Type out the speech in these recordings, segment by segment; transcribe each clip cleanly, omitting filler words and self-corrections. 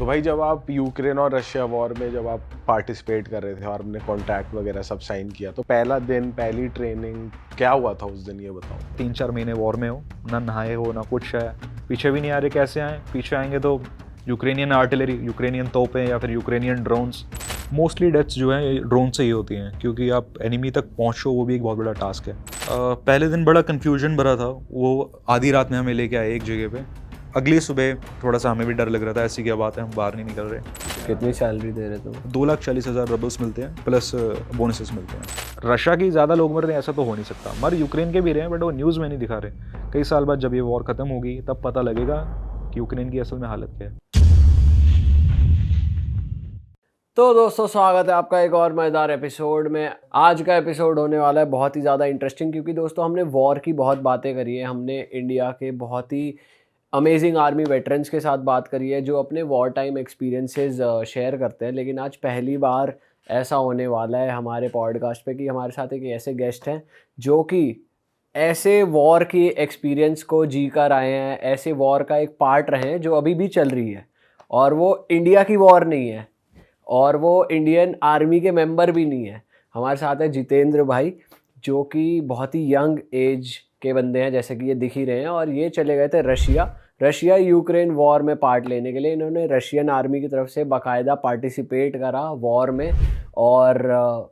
तो भाई जब आप यूक्रेन और रशिया वॉर में जब आप पार्टिसिपेट कर रहे थे और आपने कॉन्ट्रैक्ट वगैरह सब साइन किया, तो पहला दिन पहली ट्रेनिंग क्या हुआ था उस दिन, ये बताओ। 3-4 महीने वॉर में हो, ना नहाए हो ना कुछ है, पीछे भी नहीं आ रहे, कैसे आए? पीछे आएंगे तो यूक्रेनियन आर्टिलरी, यूक्रेनियन तोपें या फिर यूक्रेनियन ड्रोन्स। मोस्टली डेथ्स जो हैं ड्रोन से ही होती हैं, क्योंकि आप एनिमी तक पहुँचो वो भी एक बहुत बड़ा टास्क है। पहले दिन बड़ा कन्फ्यूजन भरा था, वो आधी रात में हमें लेके आए एक जगह पे। अगली सुबह थोड़ा सा हमें भी डर लग रहा था, ऐसी क्या बात है हम बाहर नहीं निकल रहे। कितनी सैलरी दे रहे तुम? 2,40,000 रबल्स मिलते हैं, प्लस बोनसेस मिलते हैं। रशिया की ज़्यादा लोग मर रहे हैं ऐसा तो हो नहीं सकता, मर यूक्रेन के भी रहे हैं, बट वो न्यूज़ में नहीं दिखा रहे। कई साल बाद जब ये वॉर ख़त्म होगी तब पता लगेगा कि यूक्रेन की असल में हालत क्या है। तो दोस्तों, स्वागत है आपका एक और मज़ेदार एपिसोड में। आज का एपिसोड होने वाला है बहुत ही ज़्यादा इंटरेस्टिंग, क्योंकि दोस्तों हमने वॉर की बहुत बातें करी है। हमने इंडिया के बहुत ही अमेजिंग आर्मी वेटरन्स के साथ बात करी है जो अपने वॉर टाइम एक्सपीरियंसेस शेयर करते हैं। लेकिन आज पहली बार ऐसा होने वाला है हमारे पॉडकास्ट पे कि हमारे साथ एक ऐसे गेस्ट हैं जो कि ऐसे वॉर की एक्सपीरियंस को जी कर आए हैं, ऐसे वॉर का एक पार्ट रहे हैं जो अभी भी चल रही है। और वो इंडिया की वॉर नहीं है और वो इंडियन आर्मी के मेंबर भी नहीं है। हमारे साथ है जितेंद्र भाई, जो कि बहुत ही यंग एज के बंदे हैं, जैसे कि ये दिख ही रहे हैं। और ये चले गए थे रशिया यूक्रेन वॉर में पार्ट लेने के लिए। इन्होंने रशियन आर्मी की तरफ से बाकायदा पार्टिसिपेट करा वॉर में, और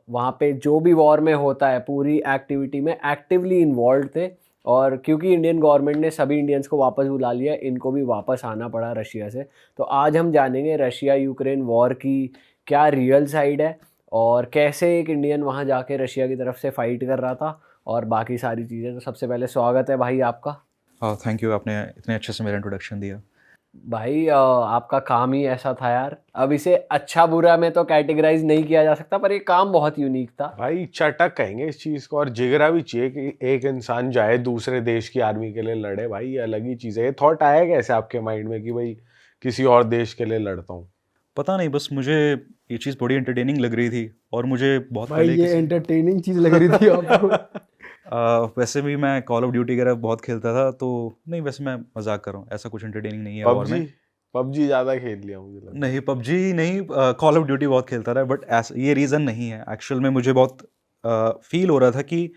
वहाँ पे जो भी वॉर में होता है पूरी एक्टिविटी में एक्टिवली इन्वॉल्व थे। और क्योंकि इंडियन गवर्नमेंट ने सभी इंडियंस को वापस बुला लिया, इनको भी वापस आना पड़ा रशिया से। तो आज हम जानेंगे रशिया यूक्रेन वॉर की क्या रियल साइड है और कैसे एक इंडियन वहाँ जाके रशिया की तरफ से फाइट कर रहा था और बाकी सारी चीज़ें। तो सबसे पहले स्वागत है भाई आपका। हाँ, थैंक यू, आपने इतने अच्छे से मेरा इंट्रोडक्शन दिया। भाई आपका काम ही ऐसा था यार। अब इसे अच्छा बुरा में तो कैटेगराइज नहीं किया जा सकता, पर ये काम बहुत यूनिक था भाई चटक कहेंगे इस चीज को, और जिगरा भी चाहिए कि एक इंसान जाए दूसरे देश की आर्मी के लिए लड़े। भाई ये अलग ही चीज है। ये थॉट आया कैसे आपके माइंड में कि भाई किसी और देश के लिए लड़ता हूँ? पता नहीं, बस मुझे ये चीज़ बड़ी एंटरटेनिंग लग रही थी और मुझे बहुत भाई पहले ये एंटरटेनिंग चीज लग रही थी आपको? वैसे भी मैं कॉल ऑफ ड्यूटी वगैरह बहुत खेलता था, तो नहीं, वैसे मैं मजाक कर रहा हूँ, ऐसा कुछ एंटरटेनिंग नहीं है वॉर में। पबजी ज्यादा खेल लिया मुझे लगता है। नहीं, पबजी नहीं, कॉल ऑफ ड्यूटी बहुत खेलता रहा, बट ये रीज़न नहीं है। एक्चुअल में मुझे बहुत फील हो रहा था कि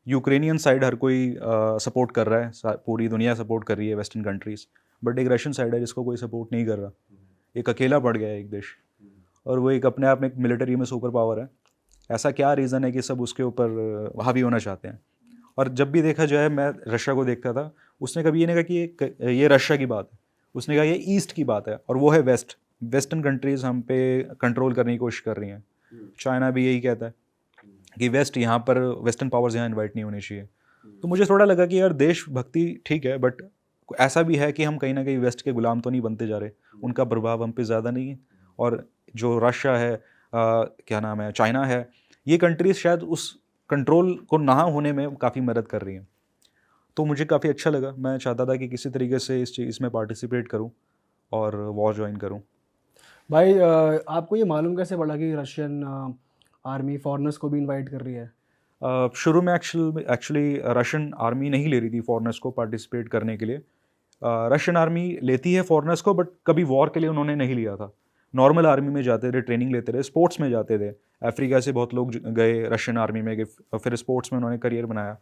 यूक्रेनियन साइड हर कोई सपोर्ट कर रहा है, पूरी दुनिया सपोर्ट कर रही है, वेस्टर्न कंट्रीज, बट एक रशियन साइड है जिसको कोई सपोर्ट नहीं कर रहा। एक अकेला पड़ गया है एक देश, और वो एक अपने आप में एक मिलिट्री में सुपर पावर है। ऐसा क्या रीज़न है कि सब उसके ऊपर हावी होना चाहते हैं? और जब भी देखा जाए, मैं रशिया को देखता था, उसने कभी ये नहीं कहा कि ये रशिया की बात है, उसने कहा ये ईस्ट की बात है, और वो है वेस्टर्न कंट्रीज़ हम पे कंट्रोल करने की कोशिश कर रही हैं। चाइना भी यही कहता है कि वेस्ट यहाँ पर, वेस्टर्न पावर्स यहाँ इन्वाइट नहीं होनी चाहिए। तो मुझे थोड़ा लगा कि यार देशभक्ति ठीक है, बट ऐसा भी है कि हम कहीं ना कहीं वेस्ट के गुलाम तो नहीं बनते जा रहे, उनका प्रभाव हम पे ज़्यादा नहीं है। और जो रशिया है, क्या नाम है, चाइना है, ये कंट्रीज शायद उस कंट्रोल को ना होने में काफ़ी मदद कर रही हैं। तो मुझे काफ़ी अच्छा लगा, मैं चाहता था कि किसी तरीके से इस चीज़ में पार्टिसिपेट करूं और वॉर ज्वाइन करूं। भाई आपको ये मालूम कैसे पड़ा कि रशियन आर्मी फॉरेनर्स को भी इनवाइट कर रही है? शुरू में एक्चुअली रशियन आर्मी नहीं ले रही थी फॉरेनर्स को पार्टिसिपेट करने के लिए। रशियन आर्मी लेती है फॉरेनर्स को, बट कभी वॉर के लिए उन्होंने नहीं लिया था। नॉर्मल आर्मी में जाते थे, ट्रेनिंग लेते रहे, स्पोर्ट्स में जाते थे। अफ्रीका से बहुत लोग गए रशियन आर्मी में, फिर स्पोर्ट्स में उन्होंने करियर बनाया,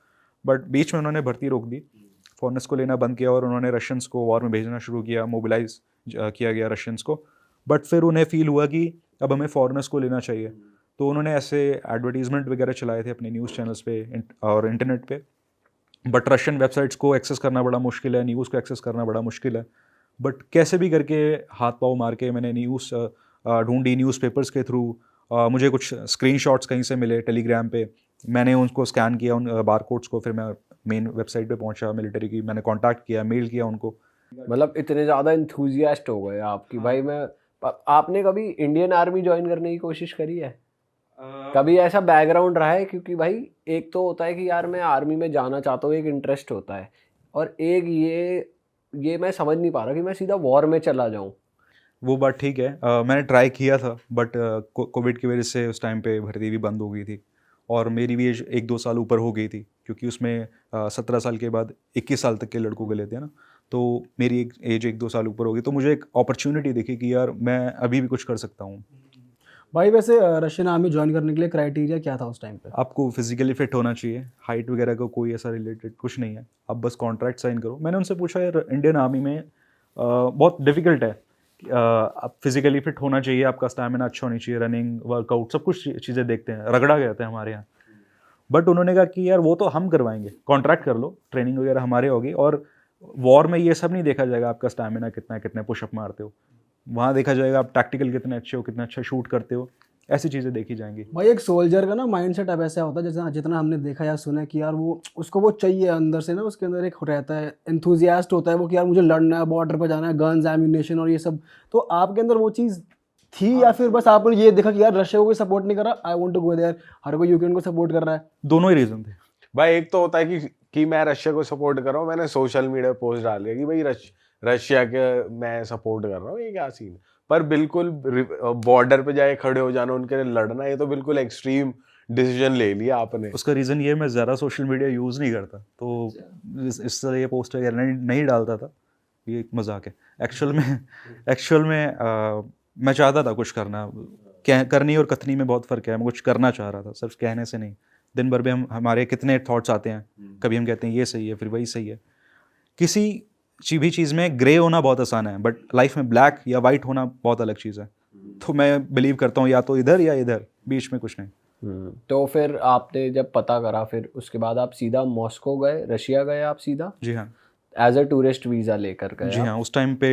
बट बीच में उन्होंने भर्ती रोक दी, फॉरेनर्स को लेना बंद किया, और उन्होंने रशियंस को वॉर में भेजना शुरू किया, मोबिलाइज किया गया रशियंस को। बट फिर उन्हें फील हुआ कि अब हमें फॉरेनर्स को लेना चाहिए, तो उन्होंने ऐसे एडवर्टीजमेंट वगैरह चलाए थे अपने न्यूज़ चैनल्स पे और इंटरनेट पे। बट रशियन वेबसाइट्स को एक्सेस करना बड़ा मुश्किल है, न्यूज़ को एक्सेस करना बड़ा मुश्किल है। बट कैसे भी करके हाथ पाँव मार के मैंने न्यूज़ ढूंढी, न्यूज़पेपर्स के थ्रू। मुझे कुछ स्क्रीनशॉट्स कहीं से मिले टेलीग्राम पे, मैंने उनको स्कैन किया, उन बारकोड्स को, फिर मैं मेन वेबसाइट पे पहुंचा मिलिट्री की, मैंने कांटेक्ट किया, मेल किया उनको। मतलब इतने ज़्यादा इंथुजियास्ट हो गए आपकी। भाई आपने कभी इंडियन आर्मी ज्वाइन करने की कोशिश करी है? कभी ऐसा बैकग्राउंड रहा है? क्योंकि भाई एक तो होता है कि यार मैं आर्मी में जाना चाहता हूँ, एक इंटरेस्ट होता है, और एक ये मैं समझ नहीं पा रहा कि मैं सीधा वॉर में चला जाऊँ। वो बात ठीक है, मैंने ट्राई किया था, बट कोविड की वजह से उस टाइम पे भर्ती भी बंद हो गई थी, और मेरी भी एज 1-2 साल ऊपर हो गई थी, क्योंकि उसमें 17 साल के बाद 21 साल तक के लड़कों के लेते हैं ना। तो मेरी एक एज 1-2 साल ऊपर होगी, तो मुझे एक अपॉर्चुनिटी दिखी कि यार मैं अभी भी कुछ कर सकता हूँ। भाई वैसे रशियन आर्मी ज्वाइन करने के लिए क्राइटेरिया क्या था उस टाइम पे? आपको फिजिकली फिट होना चाहिए, हाइट वगैरह का कोई ऐसा रिलेटेड कुछ नहीं है, आप बस कॉन्ट्रैक्ट साइन करो। मैंने उनसे पूछा यार इंडियन आर्मी में बहुत डिफिकल्ट है, आप फिजिकली फिट होना चाहिए, आपका स्टैमिना अच्छा होनी चाहिए, रनिंग वर्कआउट सब कुछ चीज़ें देखते हैं, रगड़ा गया था हमारे यहाँ। बट उन्होंने कहा कि यार वो तो हम करवाएंगे, कॉन्ट्रैक्ट कर लो, ट्रेनिंग वगैरह हमारे होगी, और वॉर में ये सब नहीं देखा जाएगा आपका स्टैमिना कितना है, कितने पुशअप मारते हो, वहाँ देखा जाएगा आप टैक्टिकल कितने अच्छे हो, कितना अच्छा शूट करते हो, ऐसी चीज़ें देखी जाएंगी। भाई एक सोल्जर का ना माइंडसेट अब ऐसा होता है, जैसे जितना हमने देखा या सुना है कि यार वो उसको वो चाहिए अंदर से ना, उसके अंदर एक रहता है एंथुजियास्ट होता है वो कि यार मुझे लड़ना है, बॉर्डर पर जाना है, गन्स एम्यूनेशन और ये सब। तो आपके अंदर वो चीज़ थी या फिर बस आपने ये देखा कि यार रशिया को कोई सपोर्ट नहीं कर रहा, I want to go there, हर कोई यूक्रेन को सपोर्ट कर रहा है? दोनों ही रीज़न थे। भाई एक तो होता है कि मैं रशिया को सपोर्ट कर रहा हूँ, मैंने सोशल मीडिया पे पोस्ट डाल दिया कि भाई रशिया के मैं सपोर्ट कर रहा हूँ, ये क्या सीन। पर बिल्कुल बॉर्डर पे जाके खड़े हो जाना, उनके लिए लड़ना, ये तो बिल्कुल एक्सट्रीम डिसीजन ले लिया आपने। उसका रीज़न ये मैं ज़्यादा सोशल मीडिया यूज़ नहीं करता, तो इस तरह ये पोस्ट वगैरह नहीं डालता था, ये एक मजाक है। एक्चुअल में मैं चाहता था कुछ करना, करनी और कथनी में बहुत फ़र्क है, मैं कुछ करना चाह रहा था, सिर्फ कहने से नहीं। दिन भर में हमारे कितने थॉट्स आते हैं, कभी हम कहते हैं ये सही है, फिर वही सही है। किसी भी चीज़ में ग्रे होना बहुत आसान है, बट लाइफ में ब्लैक या वाइट होना बहुत अलग चीज़ है। तो मैं बिलीव करता हूँ या तो इधर या इधर, बीच में कुछ नहीं। तो फिर आपने जब पता करा, फिर उसके बाद आप सीधा मॉस्को गए, रशिया गए आप सीधा? जी हाँ। एज अ टूरिस्ट वीज़ा लेकर गए जी आप? हाँ, उस टाइम पे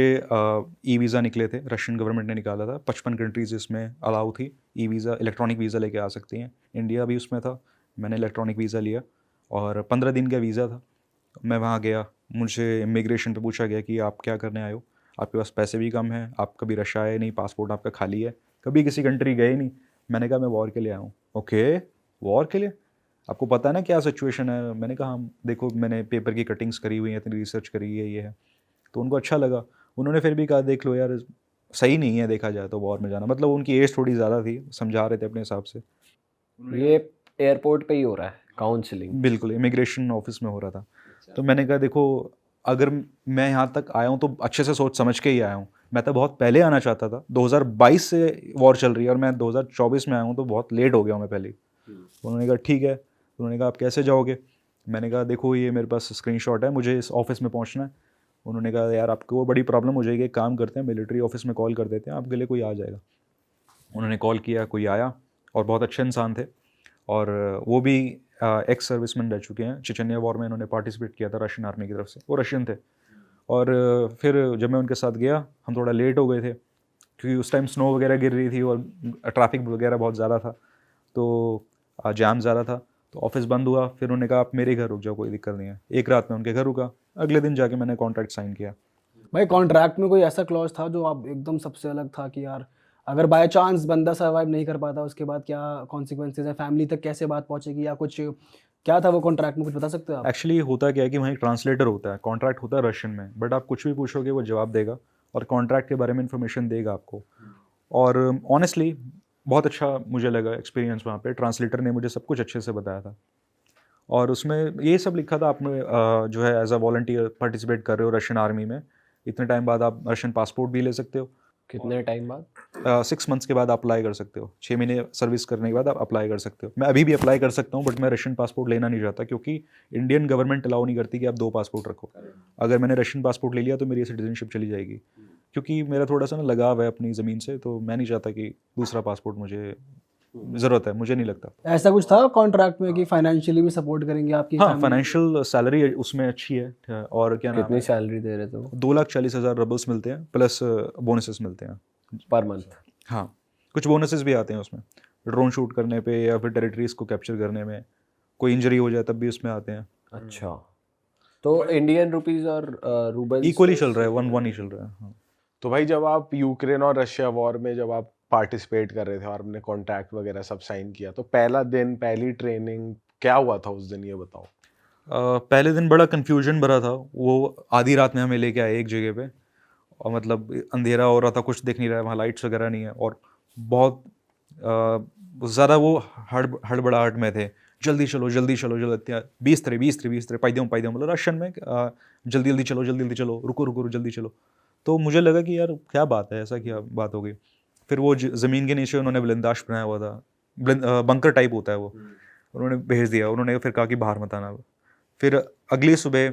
ई वीज़ा निकले थे, रशियन गवर्नमेंट ने निकाला था, 55 कंट्रीज़ इसमें अलाउ थी, ई वीज़ा, इलेक्ट्रॉनिक वीज़ा लेके आ सकती हैं। इंडिया भी उसमें था, मैंने इलेक्ट्रॉनिक वीज़ा लिया और 15 दिन का वीज़ा था। मैं वहाँ गया, मुझे इमिग्रेशन पे पूछा गया कि आप क्या करने आए हो, आपके पास पैसे भी कम हैं, आप कभी रशिया आए नहीं, पासपोर्ट आपका खाली है, कभी किसी कंट्री गए नहीं। मैंने कहा मैं वॉर के लिए आया हूँ। ओके, वॉर के लिए, आपको पता है ना क्या सिचुएशन है? मैंने कहा हम देखो, मैंने पेपर की कटिंग्स करी हुई हैं, इतनी रिसर्च करी है, ये है। तो उनको अच्छा लगा, उन्होंने फिर भी कहा देख लो यार, सही नहीं है देखा जाए तो वॉर में जाना। मतलब उनकी एज थोड़ी ज़्यादा थी, समझा रहे थे अपने हिसाब से। ये एयरपोर्ट पे ही हो रहा है काउंसलिंग? बिल्कुल, इमिग्रेशन ऑफिस में हो रहा था। तो मैंने कहा देखो, अगर मैं यहाँ तक आया हूँ तो अच्छे से सोच समझ के ही आया हूँ। मैं तो बहुत पहले आना चाहता था, 2022 से वॉर चल रही है और मैं 2024 में आया हूँ, तो बहुत लेट हो गया हूँ मैं पहले ही। उन्होंने कहा ठीक है। उन्होंने कहा आप कैसे जाओगे? मैंने कहा देखो ये मेरे पास स्क्रीनशॉट है, मुझे इस ऑफिस में पहुंचना है। उन्होंने कहा यार आपको वो बड़ी प्रॉब्लम हो जाएगी, एक काम करते हैं मिलिट्री ऑफिस में कॉल कर देते हैं, आपके लिए कोई आ जाएगा। उन्होंने कॉल किया, कोई आया और बहुत अच्छे इंसान थे, और वो भी एक्स सर्विसमैन रह चुके हैं। चिचन्या वॉर में इन्होंने पार्टिसिपेट किया था रशियन आर्मी की तरफ से, वो रशियन थे। और फिर जब मैं उनके साथ गया, हम थोड़ा लेट हो गए थे क्योंकि उस टाइम स्नो वगैरह गिर रही थी और ट्रैफिक वगैरह बहुत ज़्यादा था, तो जाम ज़्यादा था। तो ऑफिस बंद हुआ, फिर उन्होंने कहा आप मेरे घर रुक जाओ, कोई दिक्कत नहीं है। एक रात में उनके घर रुका, अगले दिन जाके मैंने कॉन्ट्रैक्ट साइन किया। भाई कॉन्ट्रैक्ट में कोई ऐसा क्लॉज था जो आप एकदम सबसे अलग था कि यार अगर बाय चांस बंदा सर्वाइव नहीं कर पाता, उसके बाद क्या कॉन्सिक्वेंसेज है, फैमिली तक कैसे बात पहुंचेगी, या कुछ क्या था वो कॉन्ट्रैक्ट में, कुछ बता सकते हो आप? एक्चुअली होता क्या है कि वहाँ एक ट्रांसलेटर होता है, कॉन्ट्रैक्ट होता है रशियन में, बट आप कुछ भी पूछोगे वो जवाब देगा और कॉन्ट्रैक्ट के बारे में इन्फॉर्मेशन देगा आपको। और ऑनेस्टली बहुत अच्छा मुझे लगा एक्सपीरियंस वहाँ पे। ट्रांसलेटर ने मुझे सब कुछ अच्छे से बताया था और उसमें ये सब लिखा था आपने जो है एज अ वॉलंटियर पार्टिसिपेट कर रहे हो रशियन आर्मी में, इतने टाइम बाद आप रशियन पासपोर्ट भी ले सकते हो। कितने टाइम बाद? 6 मंथ्स के बाद अप्लाई कर सकते हो, 6 महीने सर्विस करने के बाद आप अप्लाई कर सकते हो। मैं अभी भी अप्लाई कर सकता हूँ, बट मैं रशियन पासपोर्ट लेना नहीं चाहता क्योंकि इंडियन गवर्नमेंट अलाउ नहीं करती कि आप 2 पासपोर्ट रखो। अगर मैंने रशियन पासपोर्ट ले लिया तो मेरी सिटीजनशिप चली जाएगी, क्योंकि मेरा थोड़ा सा ना लगाव है अपनी ज़मीन से, तो मैं नहीं चाहता कि दूसरा पासपोर्ट मुझे ज़रूरत है, मुझे नहीं लगता। ऐसा कुछ था कॉन्ट्रैक्ट में कि फाइनेंशियली भी सपोर्ट करेंगे आपकी हाँ, family? फाइनेंशियल सैलरी उसमें अच्छी है। और क्या नाम कितनी है, सैलरी दे रहे थे वो 2,40,000 रबल्स मिलते हैं, प्लस बोनसेस मिलते हैं। Per month? हाँ, कुछ बोनसेस भी आते हैं उसमें, ड्रोन शूट करने पे या फिर टेरिटरीज को कैप्चर करने में, कोई इंजरी हो जाए तब भी उसमें आते हैं। अच्छा, तो इंडियन रुपीस और रूबल्स इक्वली चल रहा है, 1-1 ही चल रहा है। हाँ। तो भाई जब आप यूक्रेन और रशिया वॉर में जब आप पार्टिसिपेट कर रहे थे और आपने कॉन्ट्रैक्ट वगैरह सब साइन किया, तो पहला दिन, पहली ट्रेनिंग क्या हुआ था उस दिन, ये बताओ। पहले दिन बड़ा कन्फ्यूजन भरा था। वो आधी रात में हमें लेके आए एक जगह पे, और मतलब अंधेरा हो रहा था, कुछ दिख नहीं रहा है, वहाँ लाइट्स वगैरह नहीं है, और बहुत ज़्यादा वो हड़बड़ाहट में थे जल्दी चलो जल्दी चलो जल्दी 20 पाइदियों मतलब रशियन में जल्दी जल्दी चलो रुको रुको जल्दी चलो। तो मुझे लगा कि यार क्या बात है, ऐसा क्या बात हो गई। फिर वो ज़मीन के नीचे उन्होंने ब्लिंदाश बनाया हुआ था, बंकर टाइप होता है वो, उन्होंने भेज दिया। उन्होंने फिर कहा कि बाहर मत आना। फिर अगली सुबह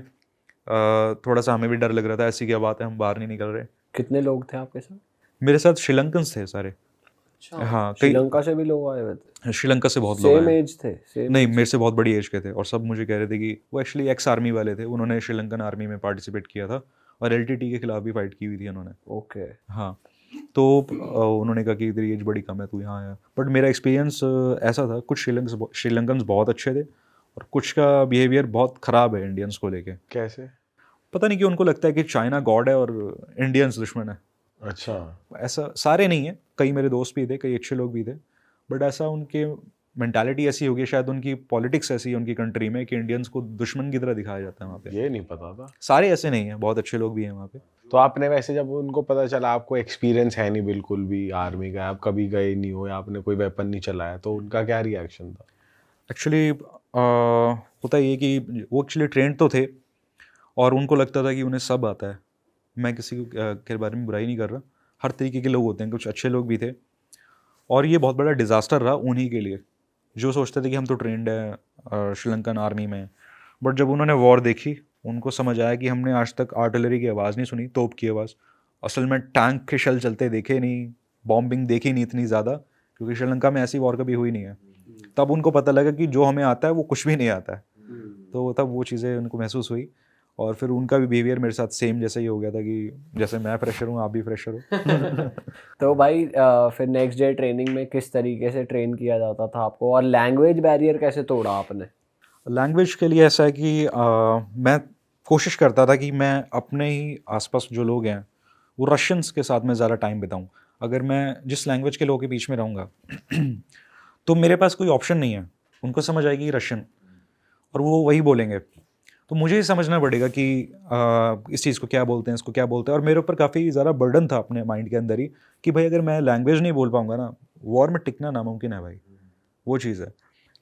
थोड़ा सा हमें भी डर लग रहा था, ऐसी क्या बात है, हम बाहर नहीं निकल रहे। कितने लोग थे आपके साथ? मेरे साथ श्रीलंकन्स थे सारे। हाँ, कई श्रीलंका से भी लोग आए हुए थे? श्रीलंका से बहुत लोग सेम आए। एज थे? सेम नहीं, मेरे से बहुत बड़ी एज के थे, और सब मुझे कह रहे थे कि वो एक्चुअली एक्स आर्मी वाले थे, उन्होंने श्रीलंकन आर्मी में पार्टिसिपेट किया था और एलटीटी के खिलाफ भी फाइट की हुई थी उन्होंने। ओके। हाँ, तो उन्होंने कहा कि तेरी एज बड़ी कम है, तू यहाँ आया। बट मेरा एक्सपीरियंस ऐसा था, कुछ श्रीलंकन्स बहुत अच्छे थे और कुछ का बिहेवियर बहुत ख़राब है इंडियंस को लेके। कैसे? पता नहीं कि उनको लगता है कि चाइना गॉड है और इंडियंस दुश्मन है। अच्छा। ऐसा सारे नहीं है, कई मेरे दोस्त भी थे, कई अच्छे लोग भी थे, बट ऐसा उनके मेंटालिटी ऐसी होगी, शायद उनकी पॉलिटिक्स ऐसी है उनकी कंट्री में कि इंडियंस को दुश्मन की तरह दिखाया जाता है वहाँ पे। ये नहीं पता था। सारे ऐसे नहीं है, बहुत अच्छे लोग भी हैं वहाँ पे। तो आपने वैसे जब उनको पता चला, आपको एक्सपीरियंस है नहीं बिल्कुल भी आर्मी का, आप कभी गए नहीं हो या आपने कोई वेपन नहीं चलाया, तो उनका क्या रिएक्शन था? एक्चुअली होता ये कि वो एक्चुअली ट्रेंड तो थे और उनको लगता था कि उन्हें सब आता है। मैं किसी के बारे में बुराई नहीं कर रहा, हर तरीके के लोग होते हैं, कुछ अच्छे लोग भी थे, और ये बहुत बड़ा डिज़ास्टर रहा उन्हीं के लिए जो सोचते थे कि हम तो ट्रेंड है श्रीलंकन आर्मी में। बट जब उन्होंने वॉर देखी, उनको समझ आया कि हमने आज तक आर्टिलरी की आवाज़ नहीं सुनी, तोप की आवाज़, असल में टैंक के शल चलते देखे नहीं, बॉम्बिंग देखी नहीं इतनी ज़्यादा, क्योंकि श्रीलंका में ऐसी वॉर कभी हुई नहीं है। तब उनको पता लगा कि जो हमें आता है वो कुछ भी नहीं आता है। तो तब वो चीज़ें उनको महसूस हुई, और फिर उनका भी बिहेवियर मेरे साथ सेम जैसे ही हो गया था कि जैसे मैं फ्रेशर हूँ आप भी फ्रेशर हो। तो भाई फिर नेक्स्ट डे ट्रेनिंग में किस तरीके से ट्रेन किया जाता था आपको, और लैंग्वेज बैरियर कैसे तोड़ा आपने? लैंग्वेज के लिए ऐसा है कि मैं कोशिश करता था कि मैं अपने ही आसपास जो लोग हैं वो रशियंस के साथ में ज़्यादा टाइम बिताऊं। अगर मैं जिस लैंग्वेज के लोगों के बीच में रहूँगा तो मेरे पास कोई ऑप्शन नहीं है, उनको समझ आएगी रशियन और वो वही बोलेंगे। तो मुझे ही समझना पड़ेगा कि इस चीज़ को क्या बोलते हैं, इसको क्या बोलते हैं। और मेरे ऊपर काफ़ी ज़्यादा बर्डन था अपने माइंड के अंदर ही कि भाई अगर मैं लैंग्वेज नहीं बोल पाऊंगा ना, वॉर में टिकना नामुमकिन है भाई। वो चीज़ है,